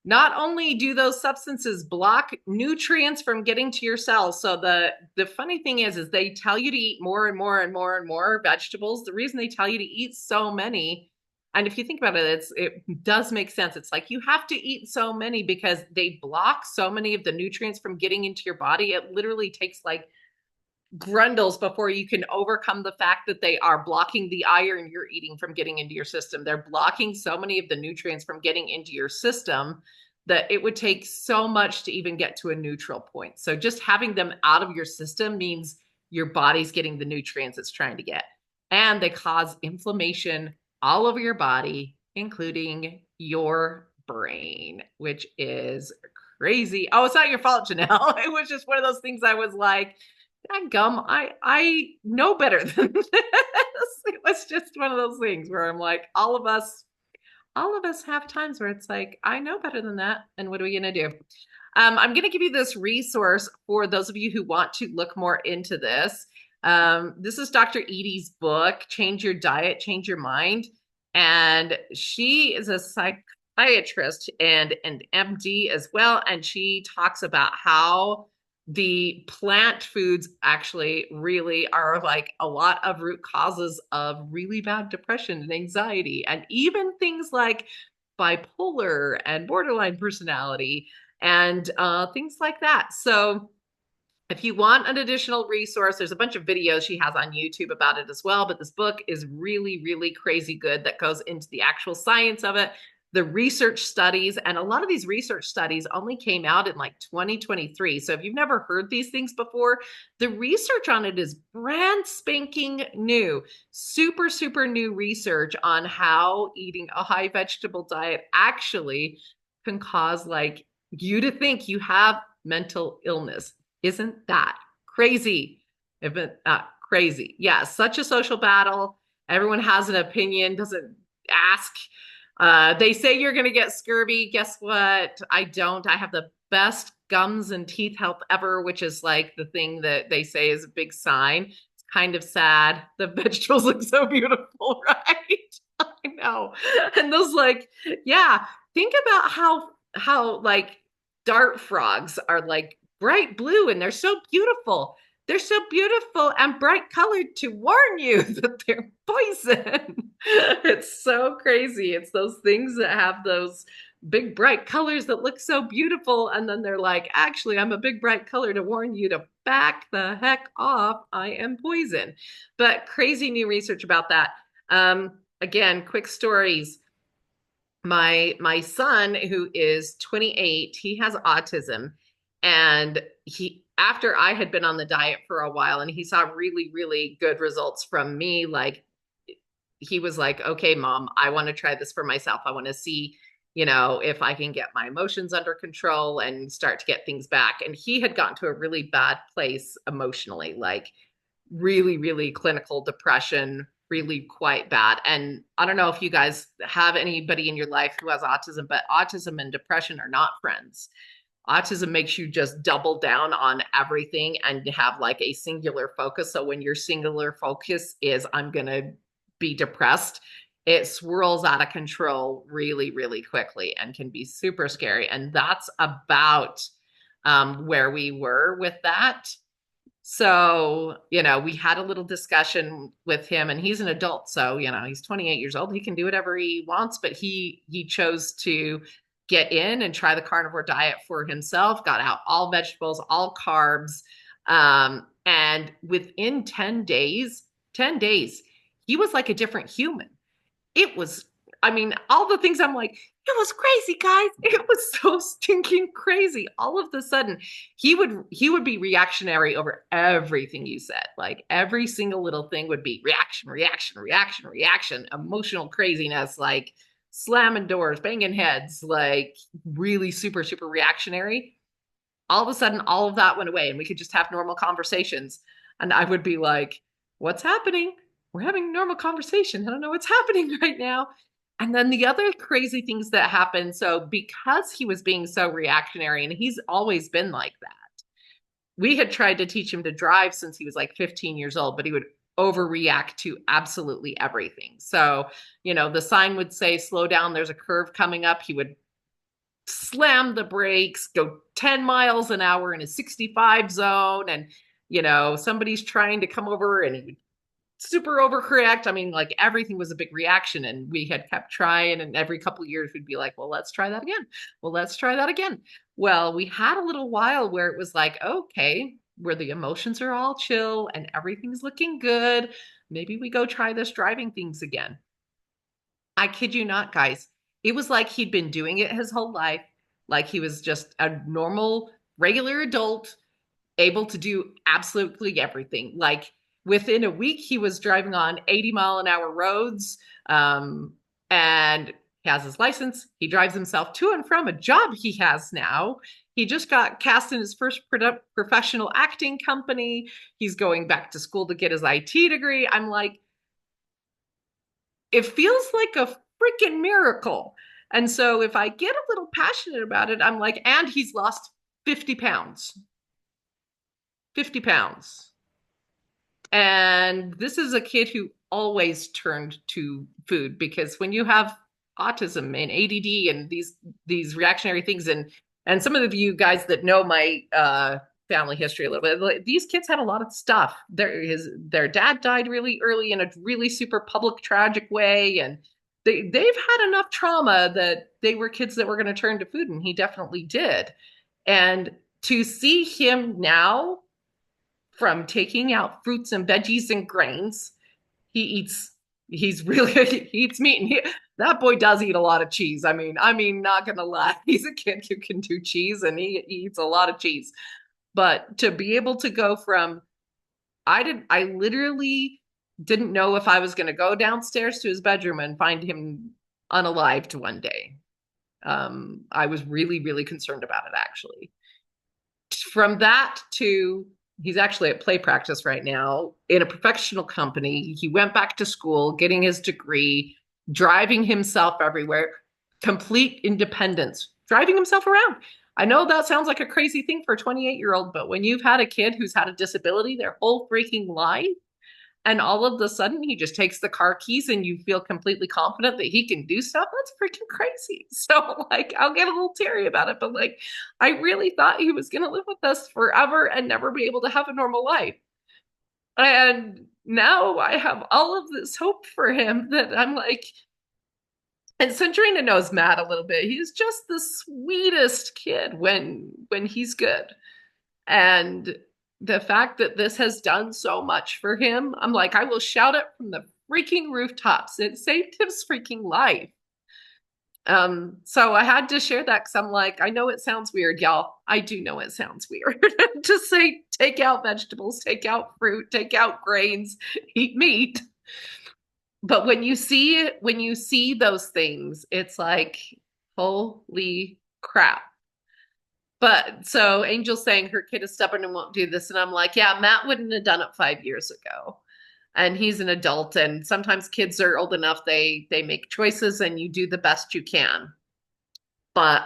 not only do those substances block nutrients from getting to your cells, so the funny thing is they tell you to eat more and more and more and more vegetables. The reason they tell you to eat so many, and if you think about it, it does make sense. It's like you have to eat so many because they block so many of the nutrients from getting into your body. It literally takes like grundles before you can overcome the fact that they are blocking the iron you're eating from getting into your system. They're blocking so many of the nutrients from getting into your system that it would take so much to even get to a neutral point. So just having them out of your system means your body's getting the nutrients it's trying to get. And they cause inflammation all over your body, including your brain, which is crazy. Oh, it's not your fault, Janelle. It was just one of those things I was like, gum, I know better than this. It was just one of those things where I'm like, all of us have times where it's like, I know better than that. And what are we going to do? I'm going to give you this resource for those of you who want to look more into this. This is Dr. Edie's book, Change Your Diet, Change Your Mind. And she is a psychiatrist and an MD as well. And she talks about how the plant foods actually really are like a lot of root causes of really bad depression and anxiety, and even things like bipolar and borderline personality and things like that. So if you want an additional resource, there's a bunch of videos she has on YouTube about it as well. But this book is really, really crazy good that goes into the actual science of it, the research studies. And a lot of these research studies only came out in like 2023. So if you've never heard these things before, the research on it is brand spanking new, super, super new research on how eating a high vegetable diet actually can cause like you to think you have mental illness. Isn't that crazy? Crazy. Yeah, such a social battle. Everyone has an opinion, doesn't ask. They say you're going to get scurvy. Guess what? I don't. I have the best gums and teeth health ever, which is like the thing that they say is a big sign. It's kind of sad. The vegetables look so beautiful, right? I know. And those like, yeah, think about how like dart frogs are like bright blue and they're so beautiful. They're so beautiful and bright colored to warn you that they're poison. It's so crazy. It's those things that have those big bright colors that look so beautiful. And then they're like, actually, I'm a big bright color to warn you to back the heck off. I am poison. But crazy new research about that. Again, quick stories. My son, who is 28, he has autism. And after I had been on the diet for a while and he saw really, really good results from me, like he was like, okay, mom, I want to try this for myself. I want to see, if I can get my emotions under control and start to get things back. And he had gotten to a really bad place emotionally, like really, really clinical depression, really quite bad. And I don't know if you guys have anybody in your life who has autism, but autism and depression are not friends. Autism makes you just double down on everything and have like a singular focus. So when your singular focus is, I'm going to be depressed, it swirls out of control really, really quickly and can be super scary. And that's about where we were with that. So, we had a little discussion with him, and he's an adult. So, he's 28 years old. He can do whatever he wants, but he chose to get in and try the carnivore diet for himself, got out all vegetables, all carbs. And within 10 days, he was like a different human. I mean, all the things I'm like, it was crazy, guys. It was so stinking crazy. All of the sudden, he would be reactionary over everything you said. Like every single little thing would be reaction, reaction, reaction, reaction, emotional craziness, like slamming doors, banging heads, like really super, super reactionary. All of a sudden, all of that went away and we could just have normal conversations. And I would be like, what's happening? We're having normal conversation. I don't know what's happening right now. And then the other crazy things that happened. So because he was being so reactionary, and he's always been like that, we had tried to teach him to drive since he was like 15 years old, but he would overreact to absolutely everything. So, the sign would say, slow down, there's a curve coming up. He would slam the brakes, go 10 miles an hour in a 65 zone. And, somebody's trying to come over and he would super overcorrect. I mean, like everything was a big reaction. And we had kept trying. And every couple of years, we'd be like, well, let's try that again. Well, let's try that again. Well, we had a little while where it was like, okay, where the emotions are all chill and everything's looking good. Maybe we go try this driving things again. I kid you not, guys. It was like he'd been doing it his whole life, like he was just a normal, regular adult, able to do absolutely everything. Like within a week, he was driving on 80-mile-an-hour roads, and he has his license. He drives himself to and from a job he has now. He just got cast in his first professional acting company. He's going back to school to get his IT degree. I'm like, it feels like a freaking miracle. And so if I get a little passionate about it, I'm like, and he's lost 50 pounds. 50 pounds. And this is a kid who always turned to food, because when you have autism and ADD and these reactionary things, and some of you guys that know my family history a little bit, like, these kids had a lot of stuff. Their dad died really early in a really super public tragic way, and they've had enough trauma that they were kids that were going to turn to food, and he definitely did. And to see him now, from taking out fruits and veggies and grains, he's really he eats meat, and that boy does eat a lot of cheese. I mean, not gonna lie, he's a kid who can do cheese, and he eats a lot of cheese. But to be able to go from, I literally didn't know if I was going to go downstairs to his bedroom and find him unalived one day. I was really, really concerned about it, actually. From that to, he's actually at play practice right now in a professional company. He went back to school, getting his degree, driving himself everywhere, complete independence, driving himself around. I know that sounds like a crazy thing for a 28-year-old, but when you've had a kid who's had a disability their whole freaking life, and all of a sudden he just takes the car keys and you feel completely confident that he can do stuff, that's freaking crazy. So like, I'll get a little teary about it, but like, I really thought he was going to live with us forever and never be able to have a normal life. And now I have all of this hope for him that I'm like, and Centurina knows Matt a little bit. He's just the sweetest kid when he's good. And the fact that this has done so much for him, I'm like, I will shout it from the freaking rooftops. It saved his freaking life. So I had to share that because I'm like, I know it sounds weird, y'all. I do know it sounds weird to say, take out vegetables, take out fruit, take out grains, eat meat. But when you see those things, it's like, holy crap. But so Angel's saying her kid is stubborn and won't do this. And I'm like, yeah, Matt wouldn't have done it 5 years ago. And he's an adult. And sometimes kids are old enough, they make choices and you do the best you can. But,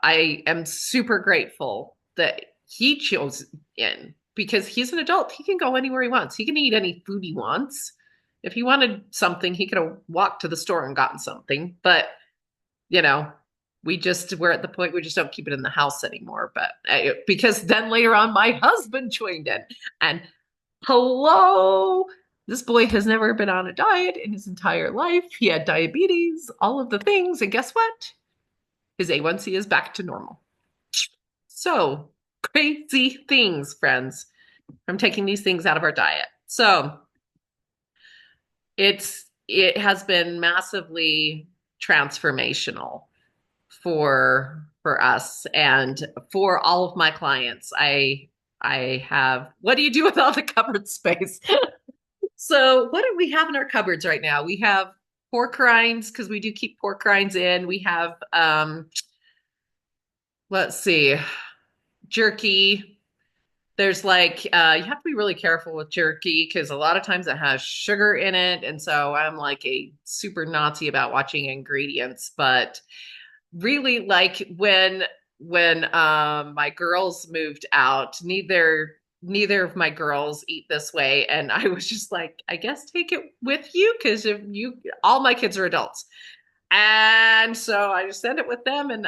I am super grateful that he chose in, because he's an adult. He can go anywhere he wants. He can eat any food he wants. If he wanted something, he could have walked to the store and gotten something. But, we're at the point we just don't keep it in the house anymore. But because then later on, my husband joined in, and hello, this boy has never been on a diet in his entire life. He had diabetes, all of the things. And guess what? His A1C is back to normal. So crazy things, friends, from taking these things out of our diet. So it's it has been massively transformational for us and for all of my clients. I have, what do you do with all the cupboard space? So what do we have in our cupboards right now? We have pork rinds because we do keep pork rinds in. We have let's see, jerky. There's like you have to be really careful with jerky because a lot of times it has sugar in it. And so I'm like a super Nazi about watching ingredients, but really like when my girls moved out, neither of my girls eat this way, and I was just like, I guess take it with you because if you all my kids are adults, and so I just send it with them, and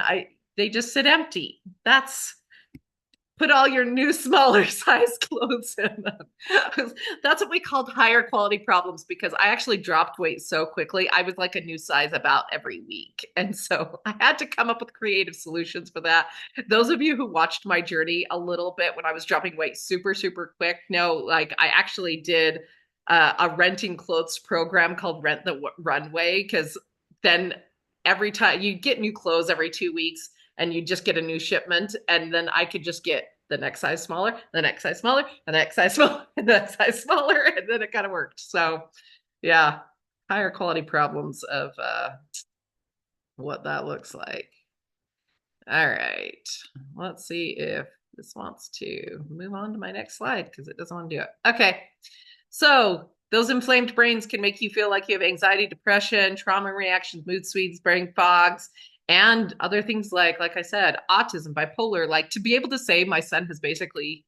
they just sit empty. That's put all your new smaller size clothes in them. That's what we called higher quality problems because I actually dropped weight so quickly. I was like a new size about every week. And so I had to come up with creative solutions for that. Those of you who watched my journey a little bit when I was dropping weight super, super quick know, like I actually did a renting clothes program called Rent the Runway because then every time you get new clothes every 2 weeks and you just get a new shipment, and then I could just get the next size smaller, the next size smaller, the next size smaller, the next size smaller, and then it kind of worked. So yeah, higher quality problems of what that looks like. All right, let's see if this wants to move on to my next slide because it doesn't want to do it. Okay, so those inflamed brains can make you feel like you have anxiety, depression, trauma reactions, mood swings, brain fogs, and other things like I said, autism, bipolar. Like to be able to say my son has basically,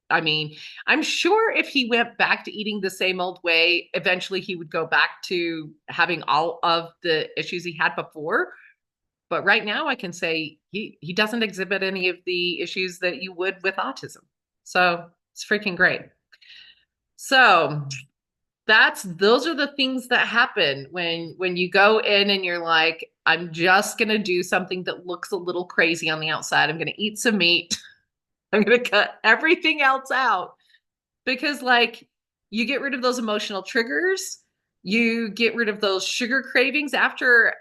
I mean, I'm sure if he went back to eating the same old way, eventually he would go back to having all of the issues he had before. But right now I can say he doesn't exhibit any of the issues that you would with autism. So it's freaking great. So those are the things that happen when you go in and you're like, I'm just gonna do something that looks a little crazy on the outside. I'm gonna eat some meat. I'm gonna cut everything else out because like you get rid of those emotional triggers, you get rid of those sugar cravings after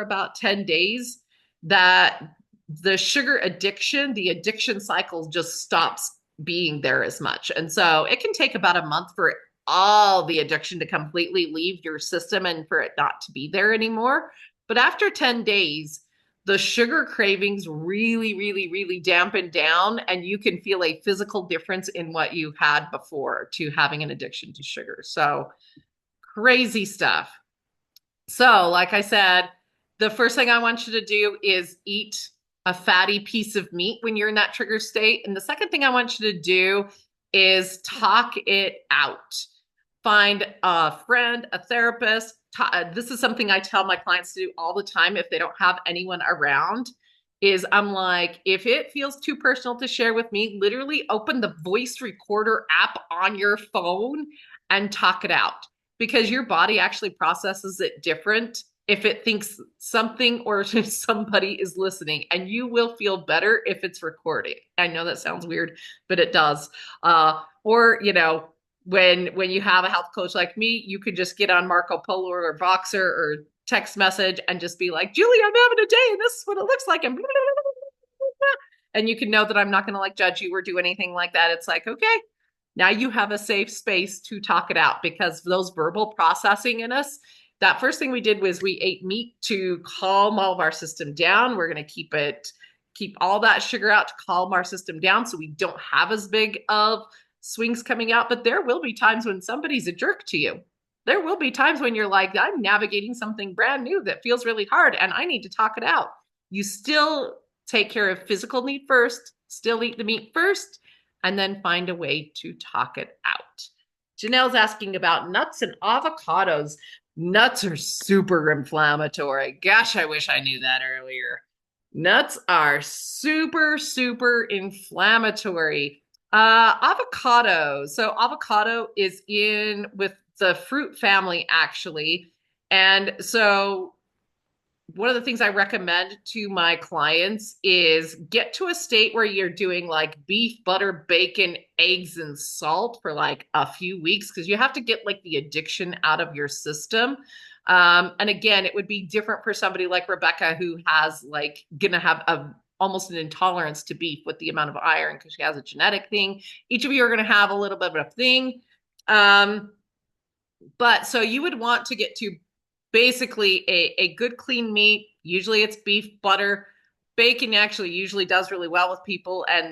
about 10 days, that the sugar addiction, the addiction cycle just stops being there as much. And so it can take about a month for all the addiction to completely leave your system and for it not to be there anymore. But after 10 days, the sugar cravings really, really, really dampen down, and you can feel a physical difference in what you had before to having an addiction to sugar. So crazy stuff. So, like I said, the first thing I want you to do is eat a fatty piece of meat when you're in that trigger state. And the second thing I want you to do is talk it out. Find a friend, a therapist. This is something I tell my clients to do all the time if they don't have anyone around. Is I'm like, if it feels too personal to share with me, literally open the voice recorder app on your phone and talk it out, because your body actually processes it different if it thinks something or somebody is listening, and you will feel better if it's recorded. I know that sounds weird, but it does. Or, you know, when you have a health coach like me, you could just get on Marco Polo or Voxer or text message and just be like, Julie, I'm having a day and this is what it looks like. And you can know that I'm not going to like judge you or do anything like that. It's like, okay, now you have a safe space to talk it out, because those verbal processing in us, that first thing we did was we ate meat to calm all of our system down. We're going to keep all that sugar out to calm our system down so we don't have as big of swings coming out. But there will be times when somebody's a jerk to you. There will be times when you're like, I'm navigating something brand new that feels really hard and I need to talk it out. You still take care of physical need first, still eat the meat first, and then find a way to talk it out. Janelle's asking about nuts and avocados. Nuts are super inflammatory. Gosh, I wish I knew that earlier. Nuts are super, super inflammatory. Avocado. So avocado is in with the fruit family, actually. And so one of the things I recommend to my clients is get to a state where you're doing like beef, butter, bacon, eggs, and salt for like a few weeks because you have to get like the addiction out of your system. And again, it would be different for somebody like Rebecca who has like gonna have almost an intolerance to beef with the amount of iron because she has a genetic thing. Each of you are gonna have a little bit of a thing. But so you would want to get to basically a good clean meat. Usually it's beef, butter, bacon actually usually does really well with people, and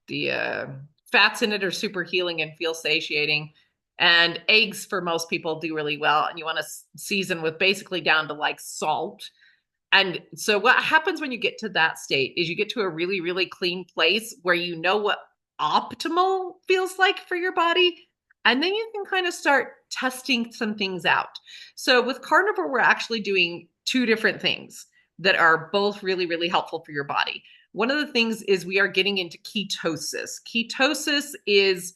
the fats in it are super healing and feel satiating. And eggs for most people do really well. And you want to season with basically down to like salt. And so what happens when you get to that state is you get to a really, really clean place where you know what optimal feels like for your body. And then you can kind of start testing some things out. So with carnivore, we're actually doing two different things that are both really, really helpful for your body. One of the things is we are getting into ketosis. Ketosis is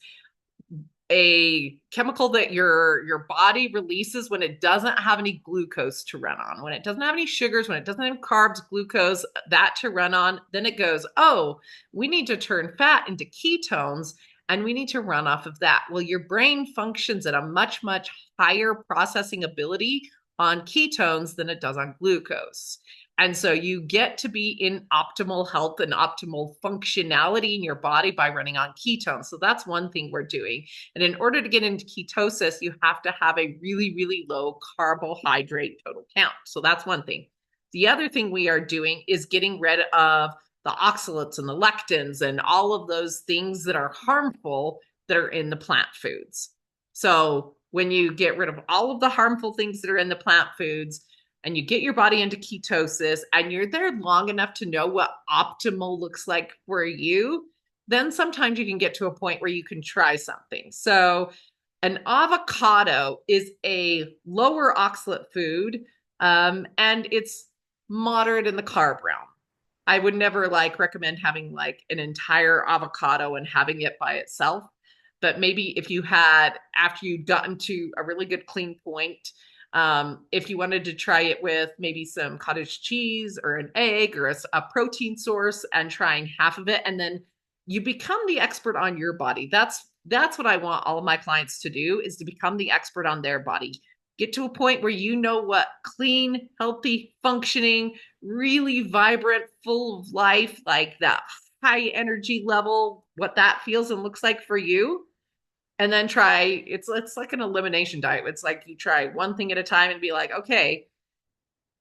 a chemical that your body releases when it doesn't have any glucose to run on, when it doesn't have any sugars, when it doesn't have carbs, glucose, that to run on. Then it goes, oh, we need to turn fat into ketones and we need to run off of that. Well, your brain functions at a much, much higher processing ability on ketones than it does on glucose. And so you get to be in optimal health and optimal functionality in your body by running on ketones. So that's one thing we're doing. And in order to get into ketosis, you have to have a really, really low carbohydrate total count. So that's one thing. The other thing we are doing is getting rid of the oxalates and the lectins and all of those things that are harmful that are in the plant foods. So when you get rid of all of the harmful things that are in the plant foods, and you get your body into ketosis and you're there long enough to know what optimal looks like for you, then sometimes you can get to a point where you can try something. So an avocado is a lower oxalate food, and it's moderate in the carb realm. I would never like recommend having like an entire avocado and having it by itself. But maybe if you had, after you'd gotten to a really good clean point, if you wanted to try it with maybe some cottage cheese or an egg or a protein source and trying half of it, and then you become the expert on your body. That's what I want all of my clients to do, is to become the expert on their body. Get to a point where you know what clean, healthy, functioning, really vibrant, full of life, like that high energy level, what that feels and looks like for you. And then try, it's like an elimination diet. It's like you try one thing at a time and be like, okay,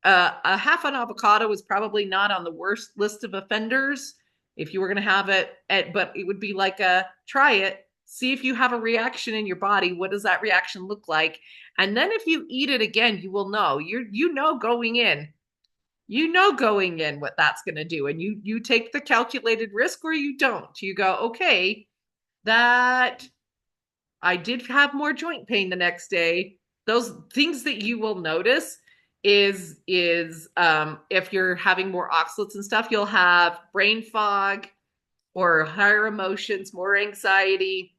a half an avocado is probably not on the worst list of offenders if you were going to have it, but it would be like try it, see if you have a reaction in your body. What does that reaction look like? And then if you eat it again, you will know. You know going in what that's going to do. And you take the calculated risk or you don't. You go, okay, that I did have more joint pain the next day. Those things that you will notice is if you're having more oxalates and stuff, you'll have brain fog or higher emotions, more anxiety.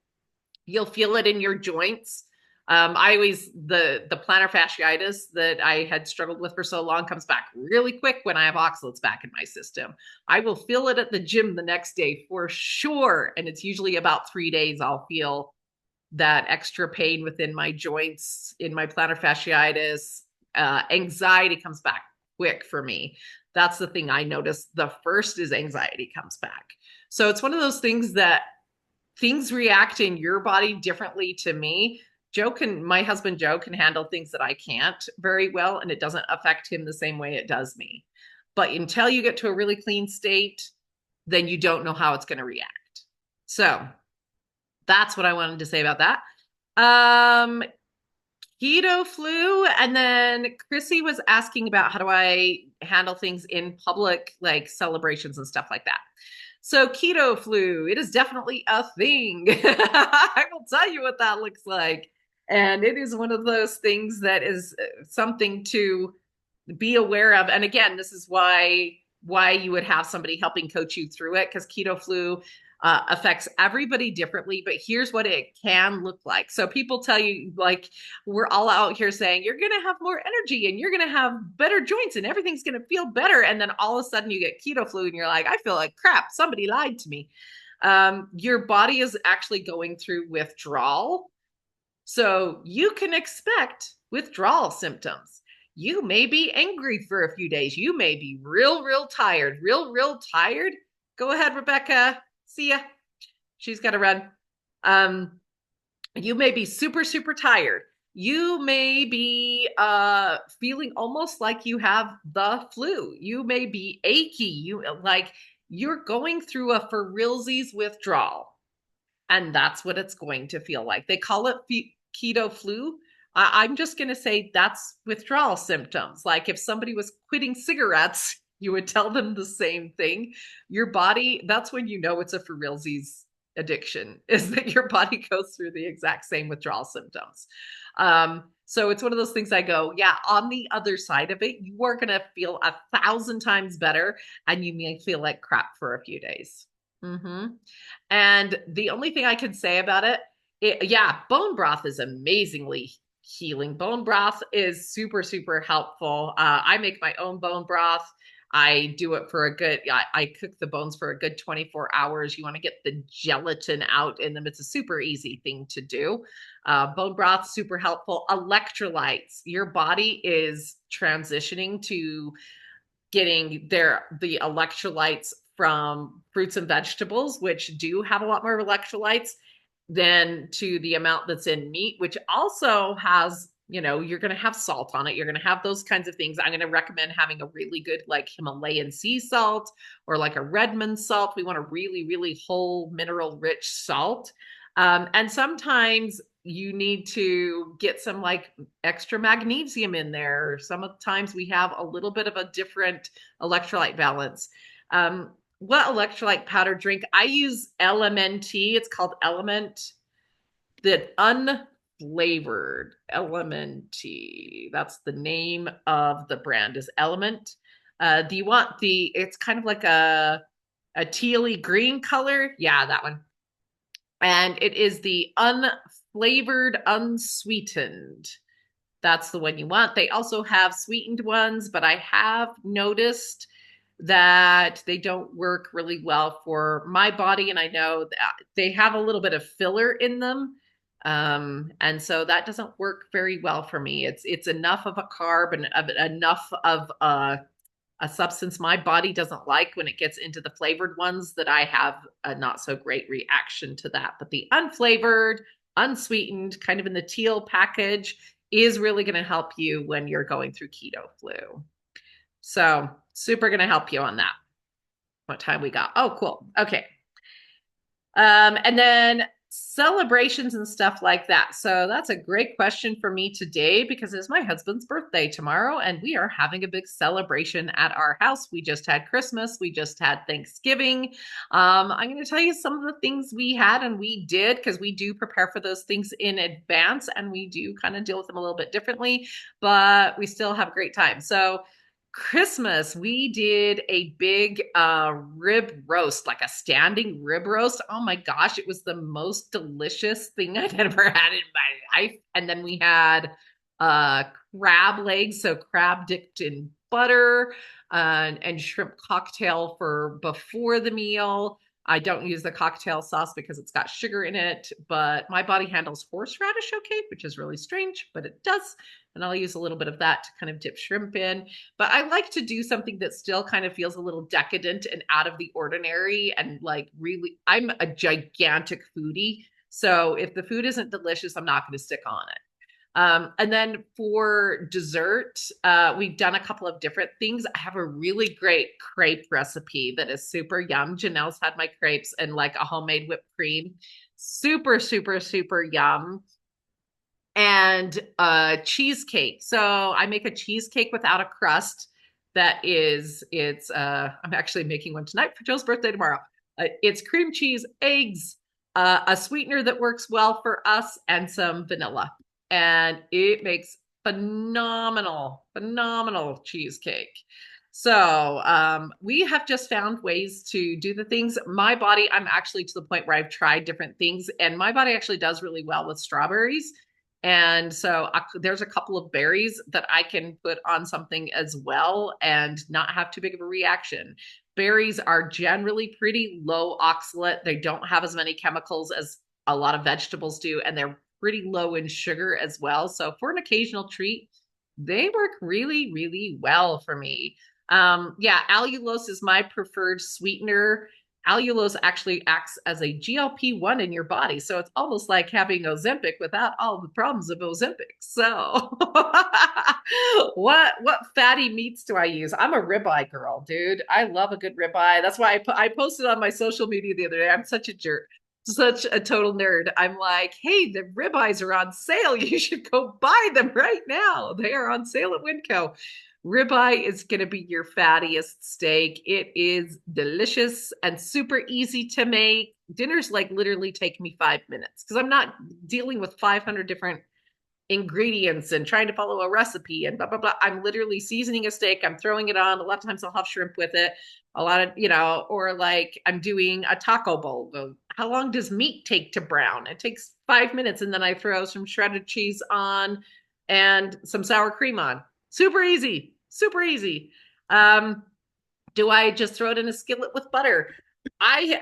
You'll feel it in your joints. The plantar fasciitis that I had struggled with for so long comes back really quick when I have oxalates back in my system. I will feel it at the gym the next day for sure. And it's usually about 3 days I'll feel that extra pain within my joints, in my plantar fasciitis. Anxiety comes back quick for me. That's the thing I notice. The first is anxiety comes back. So it's one of those things that things react in your body differently to me. My husband Joe can handle things that I can't very well, and it doesn't affect him the same way it does me. But until you get to a really clean state, then you don't know how it's going to react. So that's what I wanted to say about that. Keto flu. And then Chrissy was asking about how do I handle things in public, like celebrations and stuff like that. So keto flu, it is definitely a thing. I will tell you what that looks like. And it is one of those things that is something to be aware of. And again, this is why you would have somebody helping coach you through it, because keto flu, affects everybody differently, but here's what it can look like. So people tell you, like, we're all out here saying you're going to have more energy and you're going to have better joints and everything's going to feel better. And then all of a sudden you get keto flu and you're like, I feel like crap. Somebody lied to me. Your body is actually going through withdrawal. So you can expect withdrawal symptoms. You may be angry for a few days. You may be real tired, real tired. Go ahead, Rebecca. See ya. She's got to run. You may be super tired. You may be feeling almost like you have the flu. You may be achy. You're going through a for realsies withdrawal. And that's what it's going to feel like. They call it keto flu. I'm just going to say that's withdrawal symptoms. Like if somebody was quitting cigarettes, you would tell them the same thing. Your body, that's when you know it's a for realsies addiction, is that your body goes through the exact same withdrawal symptoms. So it's one of those things I go, yeah, on the other side of it, you are going to feel 1,000 times better and you may feel like crap for a few days. And the only thing I can say about yeah, bone broth is amazingly healing. Bone broth is super helpful. I make my own bone broth. I do it for I cook the bones for a good 24 hours. You want to get the gelatin out in them. It's a super easy thing to do. Bone broth, super helpful. Electrolytes. Your body is transitioning to getting the electrolytes from fruits and vegetables, which do have a lot more electrolytes than to the amount that's in meat, which also has, you're going to have salt on it. You're going to have those kinds of things. I'm going to recommend having a really good, like Himalayan sea salt or like a Redmond salt. We want a really whole mineral rich salt. And sometimes you need to get some like extra magnesium in there. Sometimes we have a little bit of a different electrolyte balance. What electrolyte powder drink? I use LMNT. It's called Element, the unflavored LMNT. That's the name of the brand, is Element. Do you want it's kind of like a tealy green color? Yeah, that one. And it is the unflavored, unsweetened. That's the one you want. They also have sweetened ones, but I have noticed that they don't work really well for my body. And I know that they have a little bit of filler in them. And so that doesn't work very well for me. It's enough of a carb and enough of a substance my body doesn't like when it gets into the flavored ones that I have a not so great reaction to that. But the unflavored, unsweetened, kind of in the teal package is really going to help you when you're going through keto flu. So super going to help you on that. What time we got? Oh, cool. Okay. And then celebrations and stuff like that. So that's a great question for me today because it's my husband's birthday tomorrow and we are having a big celebration at our house. We just had Christmas. We just had Thanksgiving. I'm going to tell you some of the things we had and we did because we do prepare for those things in advance and we do kind of deal with them a little bit differently, but we still have a great time. So Christmas, we did a big rib roast, like a standing rib roast. Oh my gosh, it was the most delicious thing I'd ever had in my life. And then we had crab legs, so crab dipped in butter and shrimp cocktail for before the meal. I don't use the cocktail sauce because it's got sugar in it, but my body handles horseradish okay, which is really strange, but it does. And I'll use a little bit of that to kind of dip shrimp in. But I like to do something that still kind of feels a little decadent and out of the ordinary. And like really, I'm a gigantic foodie. So if the food isn't delicious, I'm not going to stick on it. And then for dessert, we've done a couple of different things. I have a really great crepe recipe that is super yum. Janelle's had my crepes and like a homemade whipped cream. Super yum. And cheesecake. So I make a cheesecake without a crust I'm actually making one tonight for Joe's birthday tomorrow. It's cream cheese, eggs, a sweetener that works well for us, and some vanilla. And it makes phenomenal cheesecake. So we have just found ways to do the things. My body, I'm actually to the point where I've tried different things, and my body actually does really well with strawberries. And so there's a couple of berries that I can put on something as well and not have too big of a reaction. Berries are generally pretty low oxalate. They don't have as many chemicals as a lot of vegetables do, and they're pretty low in sugar as well. So for an occasional treat, they work really, really well for me. Yeah, allulose is my preferred sweetener. Allulose actually acts as a GLP-1 in your body. So it's almost like having Ozempic without all the problems of Ozempic. So what fatty meats do I use? I'm a ribeye girl, dude. I love a good ribeye. That's why I posted on my social media the other day. I'm such a jerk. Such a total nerd. I'm like, hey, the ribeyes are on sale. You should go buy them right now. They are on sale at Winco. Ribeye is going to be your fattiest steak. It is delicious and super easy to make. Dinners like literally take me 5 minutes because I'm not dealing with 500 different ingredients and trying to follow a recipe and blah, blah, blah. I'm literally seasoning a steak. I'm throwing it on. A lot of times I'll have shrimp with it. A lot of, or like I'm doing a taco bowl. How long does meat take to brown? It takes 5 minutes. And then I throw some shredded cheese on and some sour cream on. Super easy, super easy. Do I just throw it in a skillet with butter? I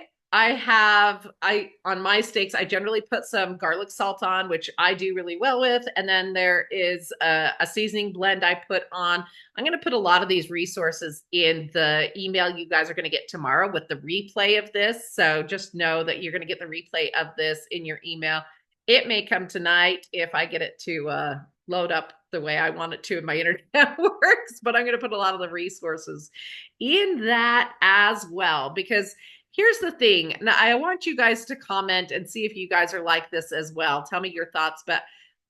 on my steaks, I generally put some garlic salt on, which I do really well with. And then there is a seasoning blend I put on. I'm going to put a lot of these resources in the email you guys are going to get tomorrow with the replay of this. So just know that you're going to get the replay of this in your email. It may come tonight if I get it to load up the way I want it to and my internet works, but I'm going to put a lot of the resources in that as well, because here's the thing. Now, I want you guys to comment and see if you guys are like this as well. Tell me your thoughts, but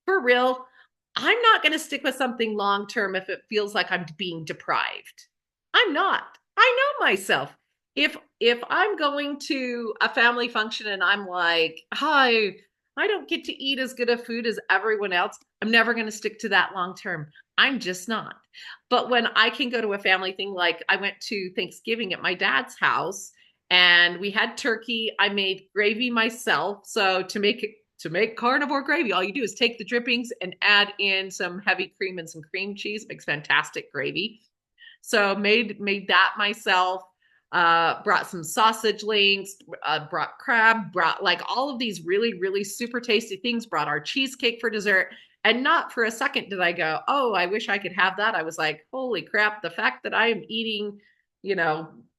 for real, I'm not going to stick with something long-term if it feels like I'm being deprived. I'm not. I know myself. If I'm going to a family function and I'm like, hi, I don't get to eat as good a food as everyone else, I'm never going to stick to that long-term. I'm just not. But when I can go to a family thing, like I went to Thanksgiving at my dad's house, and we had turkey. I made gravy myself. So to make carnivore gravy, all you do is take the drippings and add in some heavy cream and some cream cheese. It makes fantastic gravy. So made that myself. Brought some sausage links, brought crab, brought like all of these really, really super tasty things, brought our cheesecake for dessert. And not for a second did I go, oh, I wish I could have that. I was like, holy crap, the fact that I am eating,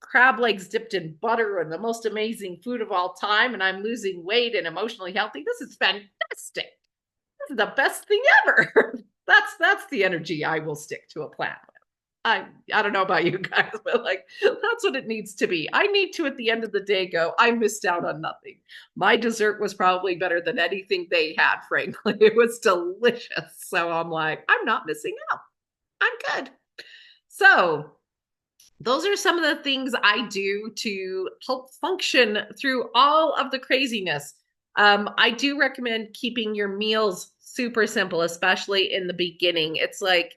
crab legs dipped in butter and the most amazing food of all time, and I'm losing weight and emotionally healthy. This is fantastic. This is the best thing ever. That's the energy I will stick to a plan with. I don't know about you guys, but like that's what it needs to be. I need to at the end of the day go, I missed out on nothing. My dessert was probably better than anything they had, frankly. It was delicious. So I'm like, I'm not missing out. I'm good. So those are some of the things I do to help function through all of the craziness. I do recommend keeping your meals super simple, especially in the beginning. It's like,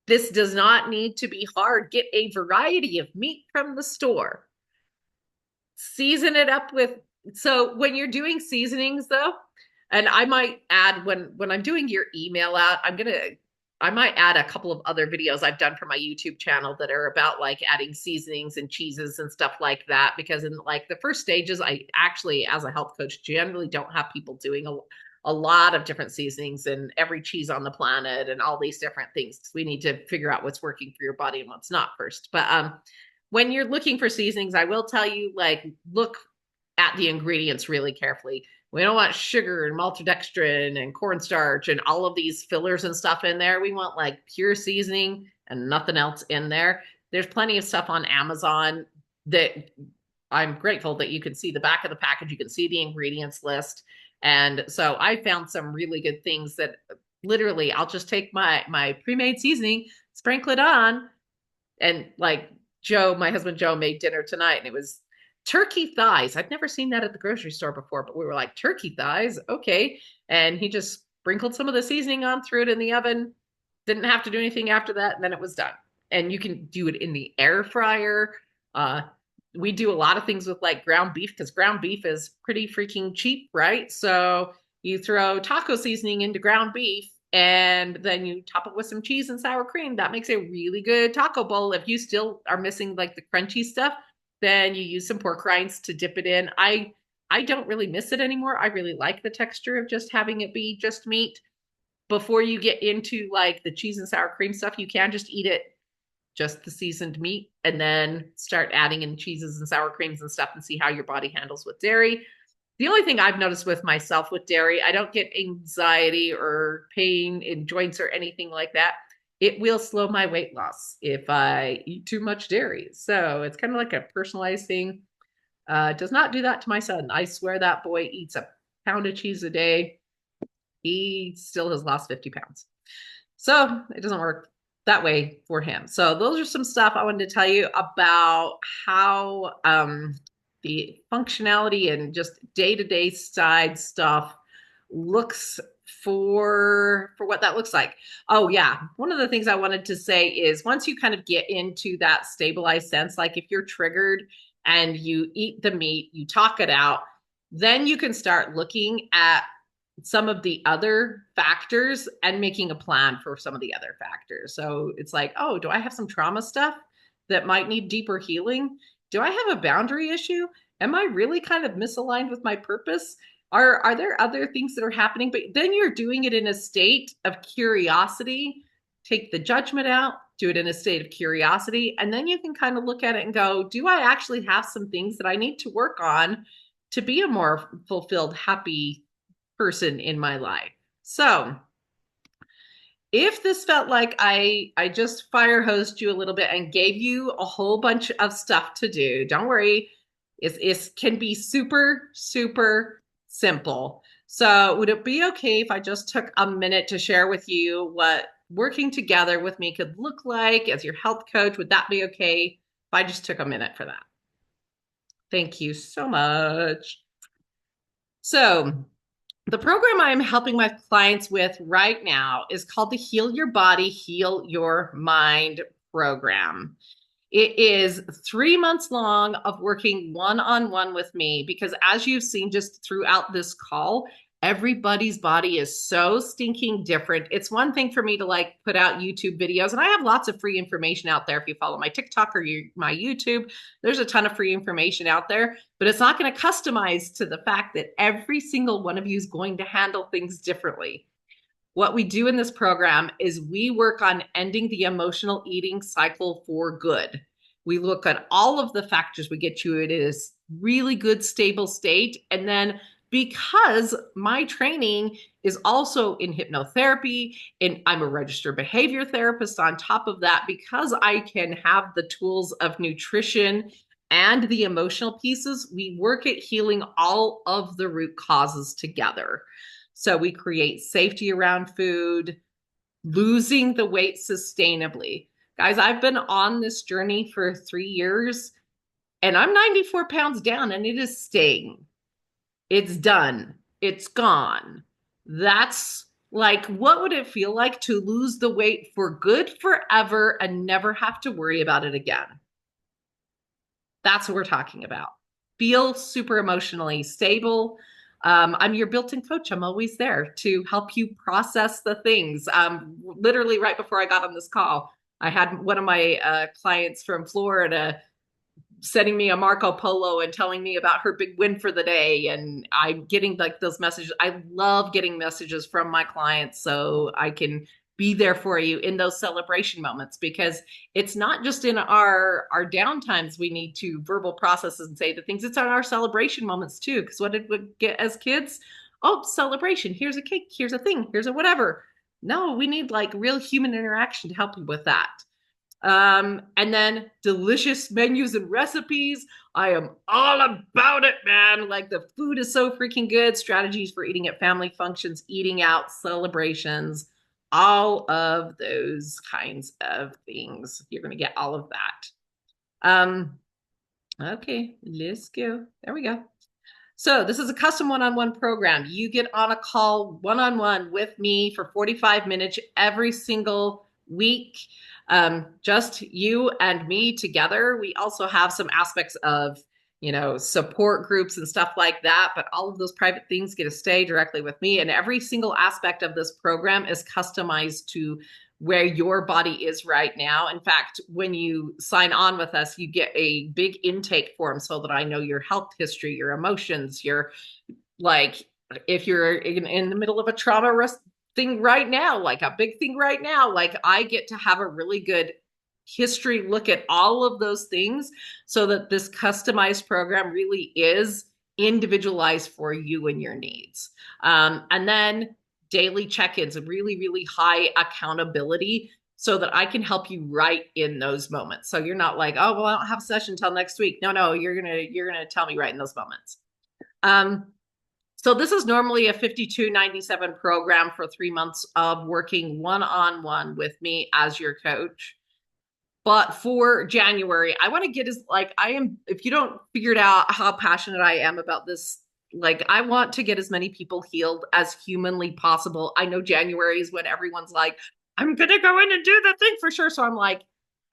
this does not need to be hard. Get a variety of meat from the store. Season it up with, so when you're doing seasonings though, and I might add when I'm doing your email out, I might add a couple of other videos I've done for my YouTube channel that are about like adding seasonings and cheeses and stuff like that. Because in like the first stages, I actually, as a health coach, generally don't have people doing a lot of different seasonings and every cheese on the planet and all these different things. We need to figure out what's working for your body and what's not first. But when you're looking for seasonings, I will tell you, like, look at the ingredients really carefully. We don't want sugar and maltodextrin and cornstarch and all of these fillers and stuff in there. We want like pure seasoning and nothing else in there. There's plenty of stuff on Amazon that I'm grateful that you can see the back of the package. You can see the ingredients list. And so I found some really good things that literally I'll just take my pre-made seasoning, sprinkle it on, and like my husband Joe made dinner tonight, and it was turkey thighs. I'd never seen that at the grocery store before, but we were like, turkey thighs, okay. And he just sprinkled some of the seasoning on, threw it in the oven, didn't have to do anything after that, and then it was done. and you can do it in the air fryer. Uh, we do a lot of things with like ground beef because ground beef is pretty freaking cheap, right? So you throw taco seasoning into ground beef and then you top it with some cheese and sour cream. That makes a really good taco bowl. If you still are missing like the crunchy stuff, then you use some pork rinds to dip it in. I don't really miss it anymore. I really like the texture of just having it be just meat. Before you get into like the cheese and sour cream stuff, you can just eat it just the seasoned meat and then start adding in cheeses and sour creams and stuff and see how your body handles with dairy. The only thing I've noticed with myself with dairy, I don't get anxiety or pain in joints or anything like that. It will slow my weight loss if I eat too much dairy. So it's kind of like a personalized thing. Does not do that to my son. I swear that boy eats a pound of cheese a day. He still has lost 50 pounds. So it doesn't work that way for him. So those are some stuff I wanted to tell you about how the functionality and just day-to-day side stuff looks for what that looks like. Oh yeah, one of the things I wanted to say is once you kind of get into that stabilized sense, like if you're triggered and you eat the meat, you talk it out, then you can start looking at some of the other factors and making a plan for some of the other factors. So it's like, oh, do I have some trauma stuff that might need deeper healing? Do I have a boundary issue? Am I really kind of misaligned with my purpose? Are there other things that are happening? But then you're doing it in a state of curiosity. Take the judgment out, do it in a state of curiosity, and then you can kind of look at it and go, do I actually have some things that I need to work on to be a more fulfilled, happy person in my life? So if this felt like I just fire hosed you a little bit and gave you a whole bunch of stuff to do, don't worry. It can be super, super simple. So would it be okay if I just took a minute to share with you what working together with me could look like as your health coach? Would that be okay if I just took a minute for that? Thank you so much. So the program I'm helping my clients with right now is called the Heal Your Body, Heal Your Mind program. It is 3 months long of working one-on-one with me because as you've seen just throughout this call, everybody's body is so stinking different. It's one thing for me to like put out YouTube videos, and I have lots of free information out there. If you follow my TikTok or my YouTube, there's a ton of free information out there, but it's not going to customize to the fact that every single one of you is going to handle things differently. What we do in this program is we work on ending the emotional eating cycle for good. We look at all of the factors. We get you in a really good, stable state. And then because my training is also in hypnotherapy and I'm a registered behavior therapist on top of that, because I can have the tools of nutrition and the emotional pieces, we work at healing all of the root causes together. So we create safety around food, losing the weight sustainably. Guys, I've been on this journey for 3 years and I'm 94 pounds down and it is staying. It's done. It's gone. That's like, what would it feel like to lose the weight for good forever and never have to worry about it again? That's what we're talking about. Feel super emotionally stable. I'm your built-in coach. I'm always there to help you process the things. Literally right before I got on this call, I had one of my clients from Florida sending me a Marco Polo and telling me about her big win for the day. And I'm getting like those messages. I love getting messages from my clients so I can be there for you in those celebration moments, because it's not just in our down times we need to verbal process and say the things. It's on our celebration moments too. Because what did we get as kids? Oh, celebration. Here's a cake. Here's a thing. Here's a whatever. No, we need like real human interaction to help you with that. And then delicious menus and recipes. I am all about it, man. Like the food is so freaking good. Strategies for eating at family functions, eating out, celebrations, all of those kinds of things. You're going to get all of that. Okay, let's go. There we go. So this is a custom one-on-one program. You get on a call one-on-one with me for 45 minutes every single week, just you and me together. We also have some aspects of, support groups and stuff like that, but all of those private things get to stay directly with me. And every single aspect of this program is customized to where your body is right now. In fact, when you sign on with us, you get a big intake form so that I know your health history, your emotions, your, like, if you're in the middle of a trauma thing right now, like a big thing right now, like I get to have a really good history look at all of those things so that this customized program really is individualized for you and your needs. And then daily check-ins, really, really high accountability so that I can help you right in those moments. So you're not like, oh, well, I don't have a session until next week. No, you're gonna tell me right in those moments. So this is normally a $52.97 program for 3 months of working one-on-one with me as your coach. But for January, I want to get as if you don't figure it out how passionate I am about this, like I want to get as many people healed as humanly possible. I know January is when everyone's like, I'm going to go in and do the thing for sure. So I'm like,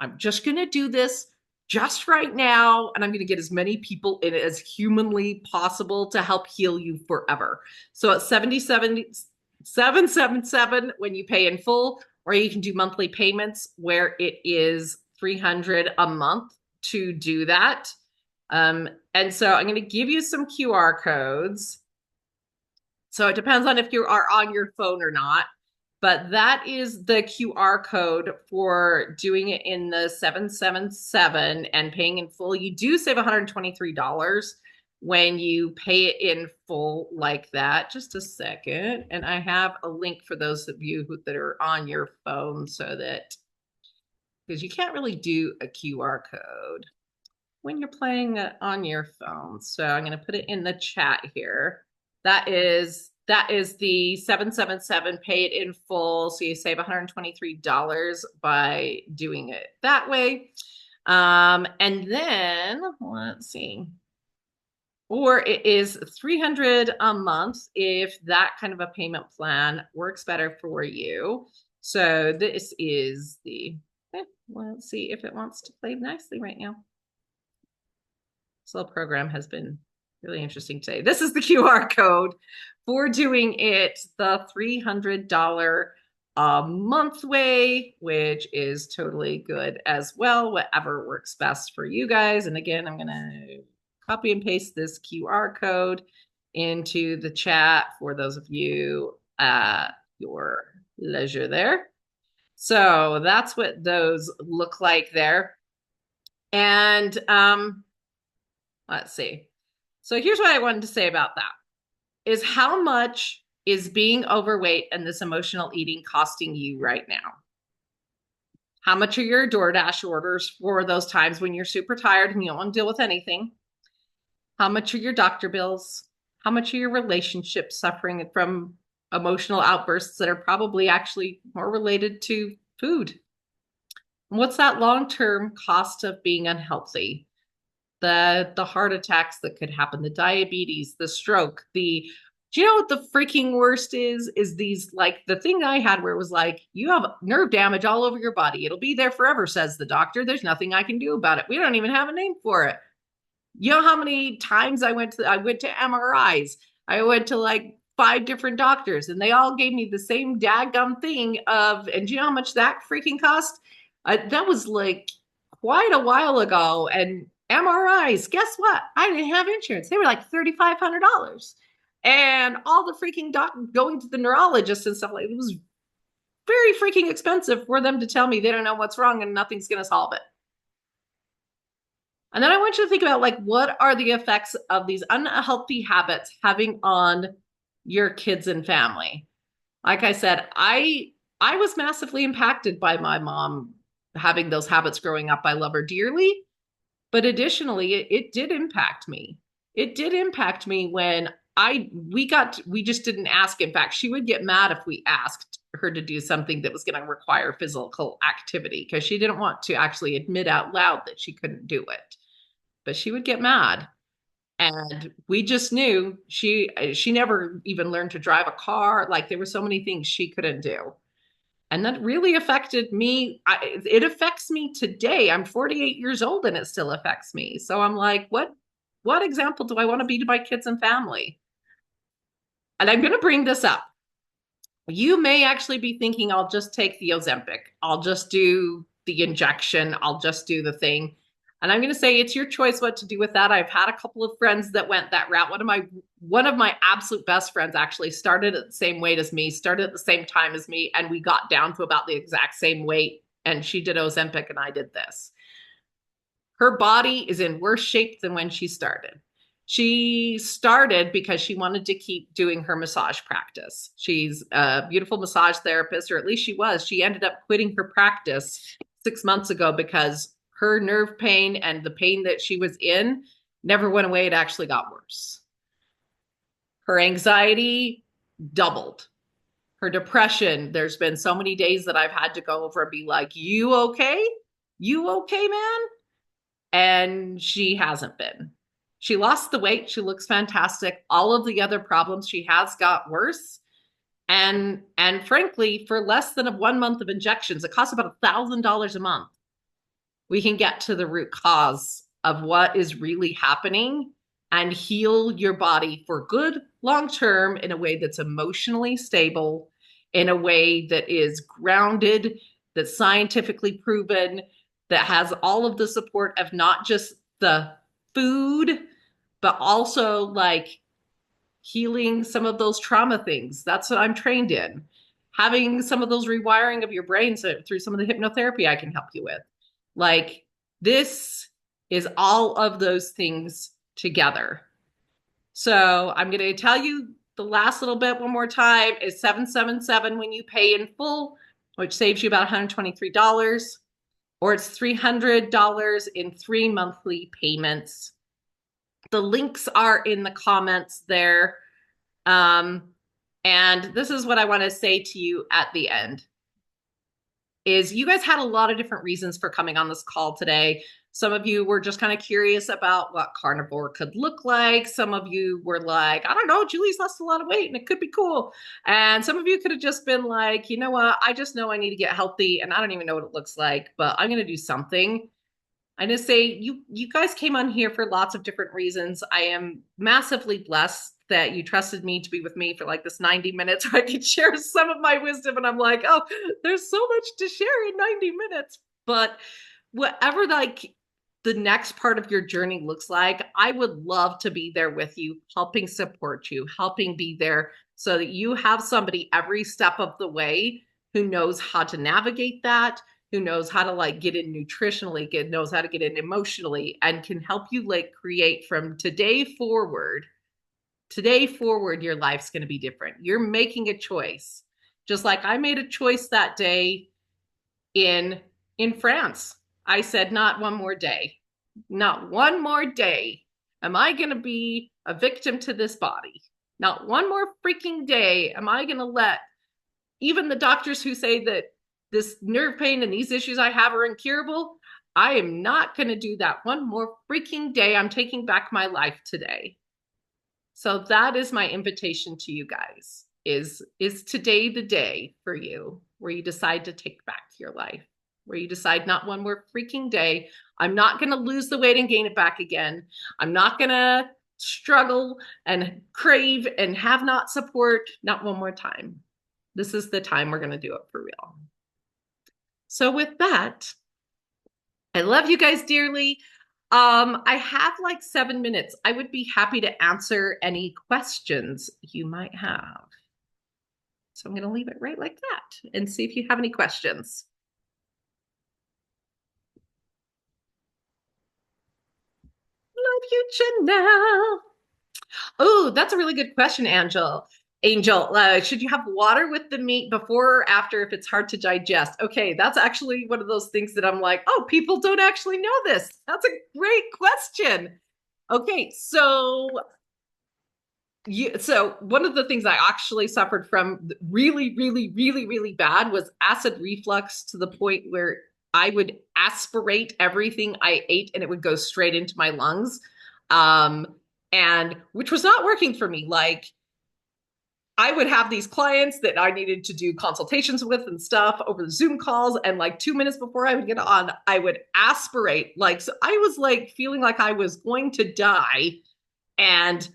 I'm just going to do this just right now. And I'm going to get as many people in as humanly possible to help heal you forever. So it's 777 when you pay in full, or you can do monthly payments where it is $300 a month to do that. And so I'm going to give you some QR codes. So it depends on if you are on your phone or not, but that is the QR code for doing it in the 777 and paying in full. You do save $123 when you pay it in full like that. Just a second. And I have a link for those of you that are on your phone so that, because you can't really do a QR code when you're playing on your phone. So I'm going to put it in the chat here. That is the 777 pay it in full. So you save $123 by doing it that way. And then let's see. Or it is $300 a month if that kind of a payment plan works better for you. So this is the, let's see if it wants to play nicely right now. This little program has been really interesting today. This is the QR code for doing it the $300 a month way, which is totally good as well, whatever works best for you guys. And again, I'm going to copy and paste this QR code into the chat for those of you at your leisure there. So that's what those look like there. And let's see. So here's what I wanted to say about that is how much is being overweight and this emotional eating costing you right now? How much are your DoorDash orders for those times when you're super tired and you don't want to deal with anything? How much are your doctor bills? How much are your relationships suffering from emotional outbursts that are probably actually more related to food? And what's that long-term cost of being unhealthy? The heart attacks that could happen, the diabetes, the stroke, do you know what the freaking worst is these, like the thing I had where it was like, you have nerve damage all over your body. It'll be there forever, says the doctor. There's nothing I can do about it. We don't even have a name for it. You know how many times I went to MRIs. I went to like 5 different doctors and they all gave me the same daggum thing and do you know how much that freaking cost? That was like quite a while ago. And MRIs, guess what? I didn't have insurance. They were like $3,500. And all the freaking going to the neurologist and stuff like it was very freaking expensive for them to tell me they don't know what's wrong and nothing's going to solve it. And then I want you to think about like, what are the effects of these unhealthy habits having on your kids and family? Like I said, I was massively impacted by my mom having those habits growing up. I love her dearly. But additionally, it did impact me. It did impact me when we just didn't ask. In fact, she would get mad if we asked her to do something that was going to require physical activity because she didn't want to actually admit out loud that she couldn't do it. But she would get mad. And we just knew she never even learned to drive a car. Like there were so many things she couldn't do. And that really affected me. It affects me today. I'm 48 years old and it still affects me. So I'm like, what example do I want to be to my kids and family? And I'm going to bring this up. You may actually be thinking, I'll just take the Ozempic. I'll just do the injection. I'll just do the thing. And I'm going to say it's your choice what to do with that. I've had a couple of friends that went that route. One of my absolute best friends actually started at the same weight as me, started at the same time as me, and we got down to about the exact same weight. And she did Ozempic and I did this. Her body is in worse shape than when she started. She started because she wanted to keep doing her massage practice. She's a beautiful massage therapist, or at least she was. She ended up quitting her practice 6 months ago because her nerve pain and the pain that she was in never went away. It actually got worse. Her anxiety doubled. Her depression, there's been so many days that I've had to go over and be like, you okay? You okay, man? And she hasn't been. She lost the weight. She looks fantastic. All of the other problems she has got worse. And frankly, for less than 1 month of injections, it costs about $1,000 a month. We can get to the root cause of what is really happening and heal your body for good long term in a way that's emotionally stable, in a way that is grounded, that's scientifically proven, that has all of the support of not just the food, but also like healing some of those trauma things. That's what I'm trained in. Having some of those rewiring of your brain through some of the hypnotherapy I can help you with. Like, this is all of those things together. So I'm going to tell you the last little bit one more time is 777 when you pay in full, which saves you about $123, or it's $300 in 3 monthly payments. The links are in the comments there. And this is what I want to say to you at the end. Is you guys had a lot of different reasons for coming on this call today. Some of you were just kind of curious about what carnivore could look like. Some of you were like, I don't know, Julie's lost a lot of weight and it could be cool. And some of you could have just been like, you know what? I just know I need to get healthy and I don't even know what it looks like, but I'm going to do something. I just say you guys came on here for lots of different reasons. I am massively blessed that you trusted me to be with me for like this 90 minutes where I could share some of my wisdom. And I'm like, oh, there's so much to share in 90 minutes. But whatever like the next part of your journey looks like, I would love to be there with you, helping support you, helping be there so that you have somebody every step of the way who knows how to navigate that, who knows how to like get in nutritionally, knows how to get in emotionally, and can help you like create from today forward. Today forward, your life's going to be different. You're making a choice. Just like I made a choice that day in France. I said, not one more day. Not one more day am I going to be a victim to this body. Not one more freaking day am I going to let even the doctors who say that this nerve pain and these issues I have are incurable. I am not going to do that one more freaking day. I'm taking back my life today. So that is my invitation to you guys. Is today the day for you where you decide to take back your life, where you decide not one more freaking day. I'm not going to lose the weight and gain it back again. I'm not going to struggle and crave and have not support, not one more time. This is the time we're going to do it for real. So with that, I love you guys dearly. I have like 7 minutes. I would be happy to answer any questions you might have. So I'm going to leave it right like that and see if you have any questions. Love you, Janelle. Oh, that's a really good question, Angel. Should you have water with the meat before or after if it's hard to digest? Okay, that's actually one of those things that I'm like, oh, people don't actually know this. That's a great question. Okay, so one of the things I actually suffered from really, really, really, really bad was acid reflux to the point where I would aspirate everything I ate and it would go straight into my lungs. And which was not working for me. Like, I would have these clients that I needed to do consultations with and stuff over the Zoom calls. And like 2 minutes before I would get on, I would aspirate. Like, so I was like feeling like I was going to die. And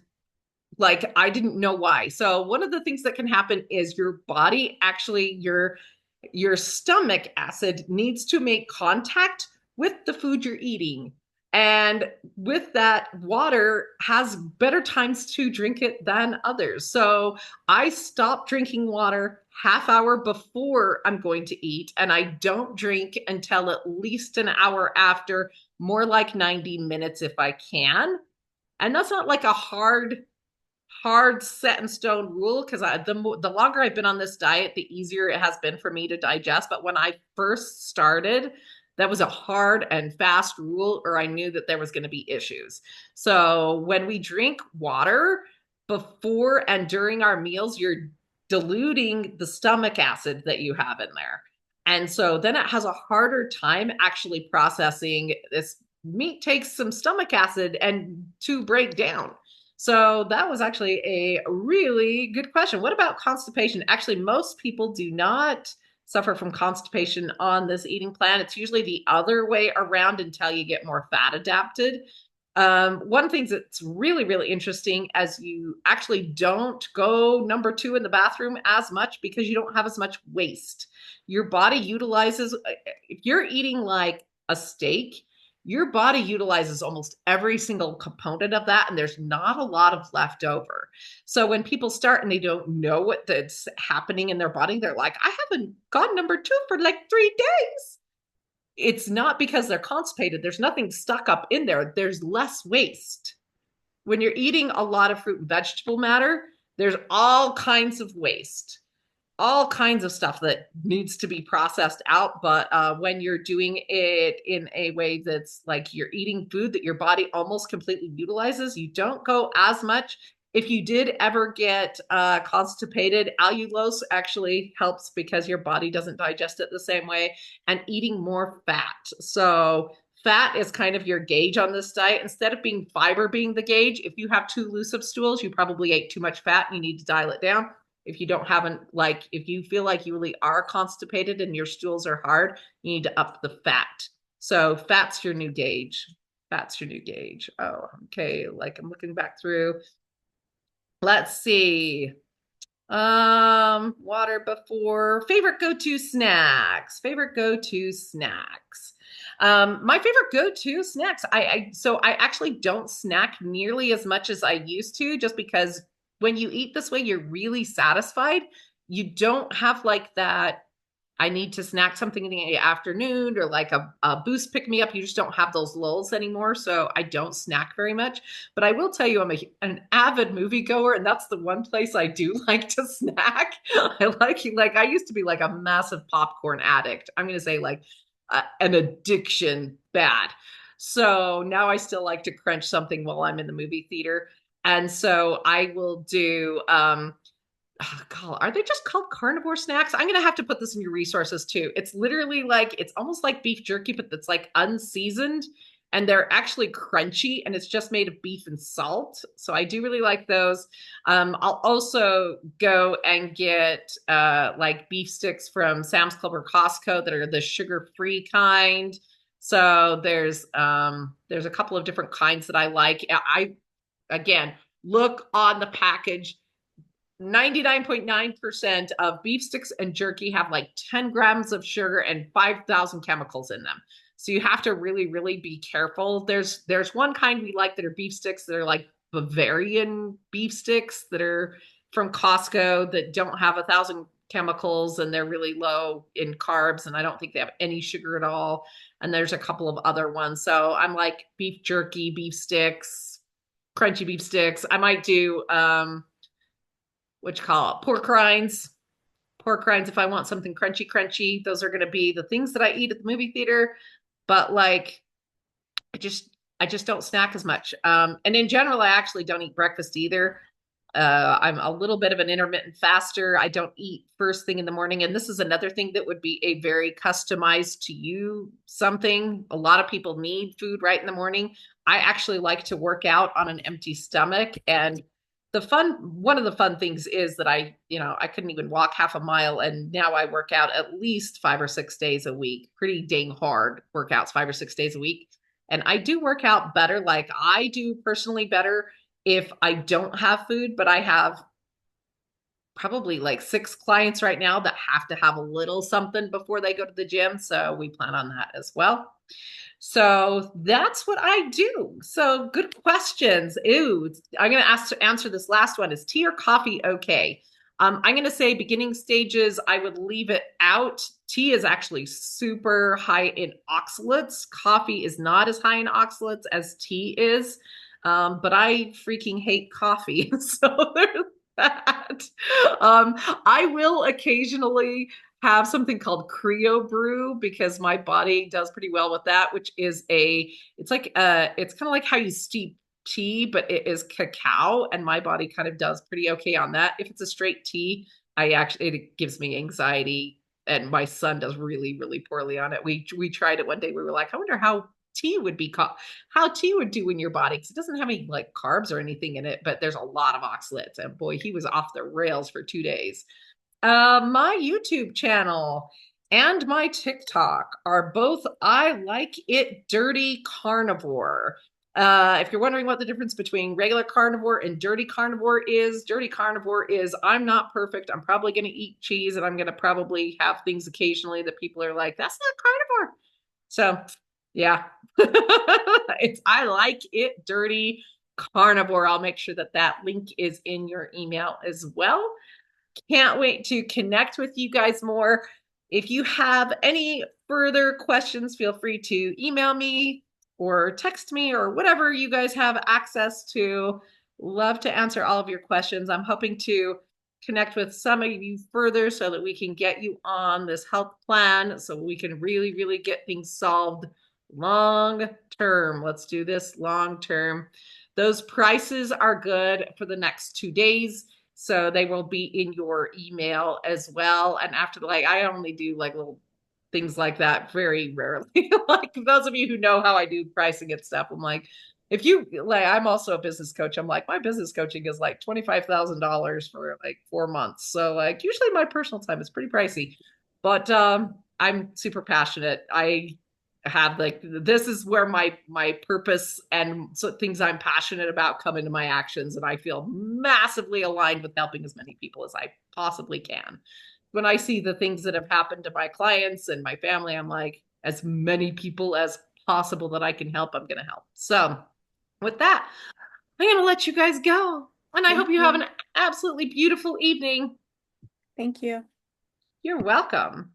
like, I didn't know why. So one of the things that can happen is your body actually, your stomach acid needs to make contact with the food you're eating. And with that, water has better times to drink it than others. So I stop drinking water half hour before I'm going to eat, and I don't drink until at least an hour after, more like 90 minutes if I can. And that's not like a hard set in stone rule, because the longer I've been on this diet, the easier it has been for me to digest. But when I first started, that was a hard and fast rule, or I knew that there was going to be issues. So when we drink water before and during our meals, you're diluting the stomach acid that you have in there. And so then it has a harder time actually processing this. Meat takes some stomach acid and to break down. So that was actually a really good question. What about constipation? Actually, most people do not suffer from constipation on this eating plan. It's usually the other way around until you get more fat adapted. One thing that's really, really interesting as you actually don't go number two in the bathroom as much because you don't have as much waste. Your body utilizes, if you're eating like a steak, your body utilizes almost every single component of that, and there's not a lot of leftover. So when people start and they don't know what that's happening in their body, they're like, I haven't gone number two for like 3 days. It's not because they're constipated. There's nothing stuck up in there. There's less waste. When you're eating a lot of fruit and vegetable matter, there's all kinds of waste, all kinds of stuff that needs to be processed out. But when you're doing it in a way that's like you're eating food that your body almost completely utilizes, you don't go as much. If you did ever get constipated, allulose actually helps because your body doesn't digest it the same way, and eating more fat. So fat is kind of your gauge on this diet. Instead of being fiber being the gauge, if you have too loose of stools, you probably ate too much fat and you need to dial it down. If you don't haven't like, if you feel like you really are constipated and your stools are hard, you need to up the fat. So fat's your new gauge. Fat's your new gauge. Oh, okay. Like I'm looking back through. Let's see. Water before. Favorite go-to snacks. Favorite go-to snacks. My favorite go-to snacks. I actually don't snack nearly as much as I used to, just because when you eat this way, you're really satisfied. You don't have like that, I need to snack something in the afternoon or like a boost pick me up. You just don't have those lulls anymore. So I don't snack very much. But I will tell you, I'm an avid moviegoer, and that's the one place I do like to snack. I used to be like a massive popcorn addict. I'm going to say like an addiction bad. So now I still like to crunch something while I'm in the movie theater. And so I will do oh, God, are they just called carnivore snacks? I'm gonna have to put this in your resources too. It's literally like it's almost like beef jerky, but that's like unseasoned, and they're actually crunchy, and it's just made of beef and salt. So I do really like those. I'll also go and get like beef sticks from Sam's Club or Costco that are the sugar-free kind. So there's a couple of different kinds that I like. I again look on the package. 99.9% of beef sticks and jerky have like 10 grams of sugar and 5,000 chemicals in them. So you have to really, really be careful. There's one kind we like that are beef sticks that are like Bavarian beef sticks that are from Costco that don't have 1,000 chemicals, and they're really low in carbs, and I don't think they have any sugar at all. And there's a couple of other ones. So I'm like beef jerky, beef sticks, crunchy beef sticks. I might do what you call it, pork rinds if I want something crunchy. Those are going to be the things that I eat at the movie theater. But like I just don't snack as much. And in general, I actually don't eat breakfast either. I'm a little bit of an intermittent faster. I don't eat first thing in the morning. And this is another thing that would be a very customized to you something. A lot of people need food right in the morning. I actually like to work out on an empty stomach, and one of the fun things is that I couldn't even walk half a mile, and now I work out at least 5 or 6 days a week, pretty dang hard workouts, 5 or 6 days a week. And I do work out better. Like I do personally better if I don't have food, but I have probably like 6 clients right now that have to have a little something before they go to the gym. So we plan on that as well. So that's what I do. So good questions. Ooh, I'm going to answer this last one. Is tea or coffee okay? I'm going to say beginning stages, I would leave it out. Tea is actually super high in oxalates. Coffee is not as high in oxalates as tea is. But I freaking hate coffee. So there's that. I will occasionally have something called Creo Brew because my body does pretty well with that, which is it's kind of like how you steep tea, but it is cacao, and my body kind of does pretty okay on that. If it's a straight tea, it gives me anxiety, and my son does really, really poorly on it. We tried it one day. We were like, I wonder how how tea would do in your body, because it doesn't have any like carbs or anything in it, but there's a lot of oxalates, and boy, he was off the rails for 2 days. My YouTube channel and my TikTok are both I Like It Dirty Carnivore. If you're wondering what the difference between regular carnivore and dirty carnivore is I'm not perfect. I'm probably going to eat cheese, and I'm going to probably have things occasionally that people are like, that's not carnivore. So, yeah. It's I Like It Dirty Carnivore. I'll make sure that link is in your email as well. Can't wait to connect with you guys more. If you have any further questions, feel free to email me or text me or whatever you guys have access to. Love to answer all of your questions. I'm hoping to connect with some of you further so that we can get you on this health plan so we can really, really get things solved long term. Let's do this long term. Those prices are good for the next 2 days. So they will be in your email as well. And after I only do like little things like that very rarely. Like those of you who know how I do pricing and stuff, I'm like, if you like, I'm also a business coach. I'm like, my business coaching is like $25,000 for like 4 months. So like usually my personal time is pretty pricey, but I'm super passionate. I have like this is where my purpose and so things I'm passionate about come into my actions, and I feel massively aligned with helping as many people as I possibly can. When I see the things that have happened to my clients and my family, I'm like, as many people as possible that I can help, I'm going to help. So with that, I'm going to let you guys go, and I hope you have an absolutely beautiful evening. Thank you. You're welcome.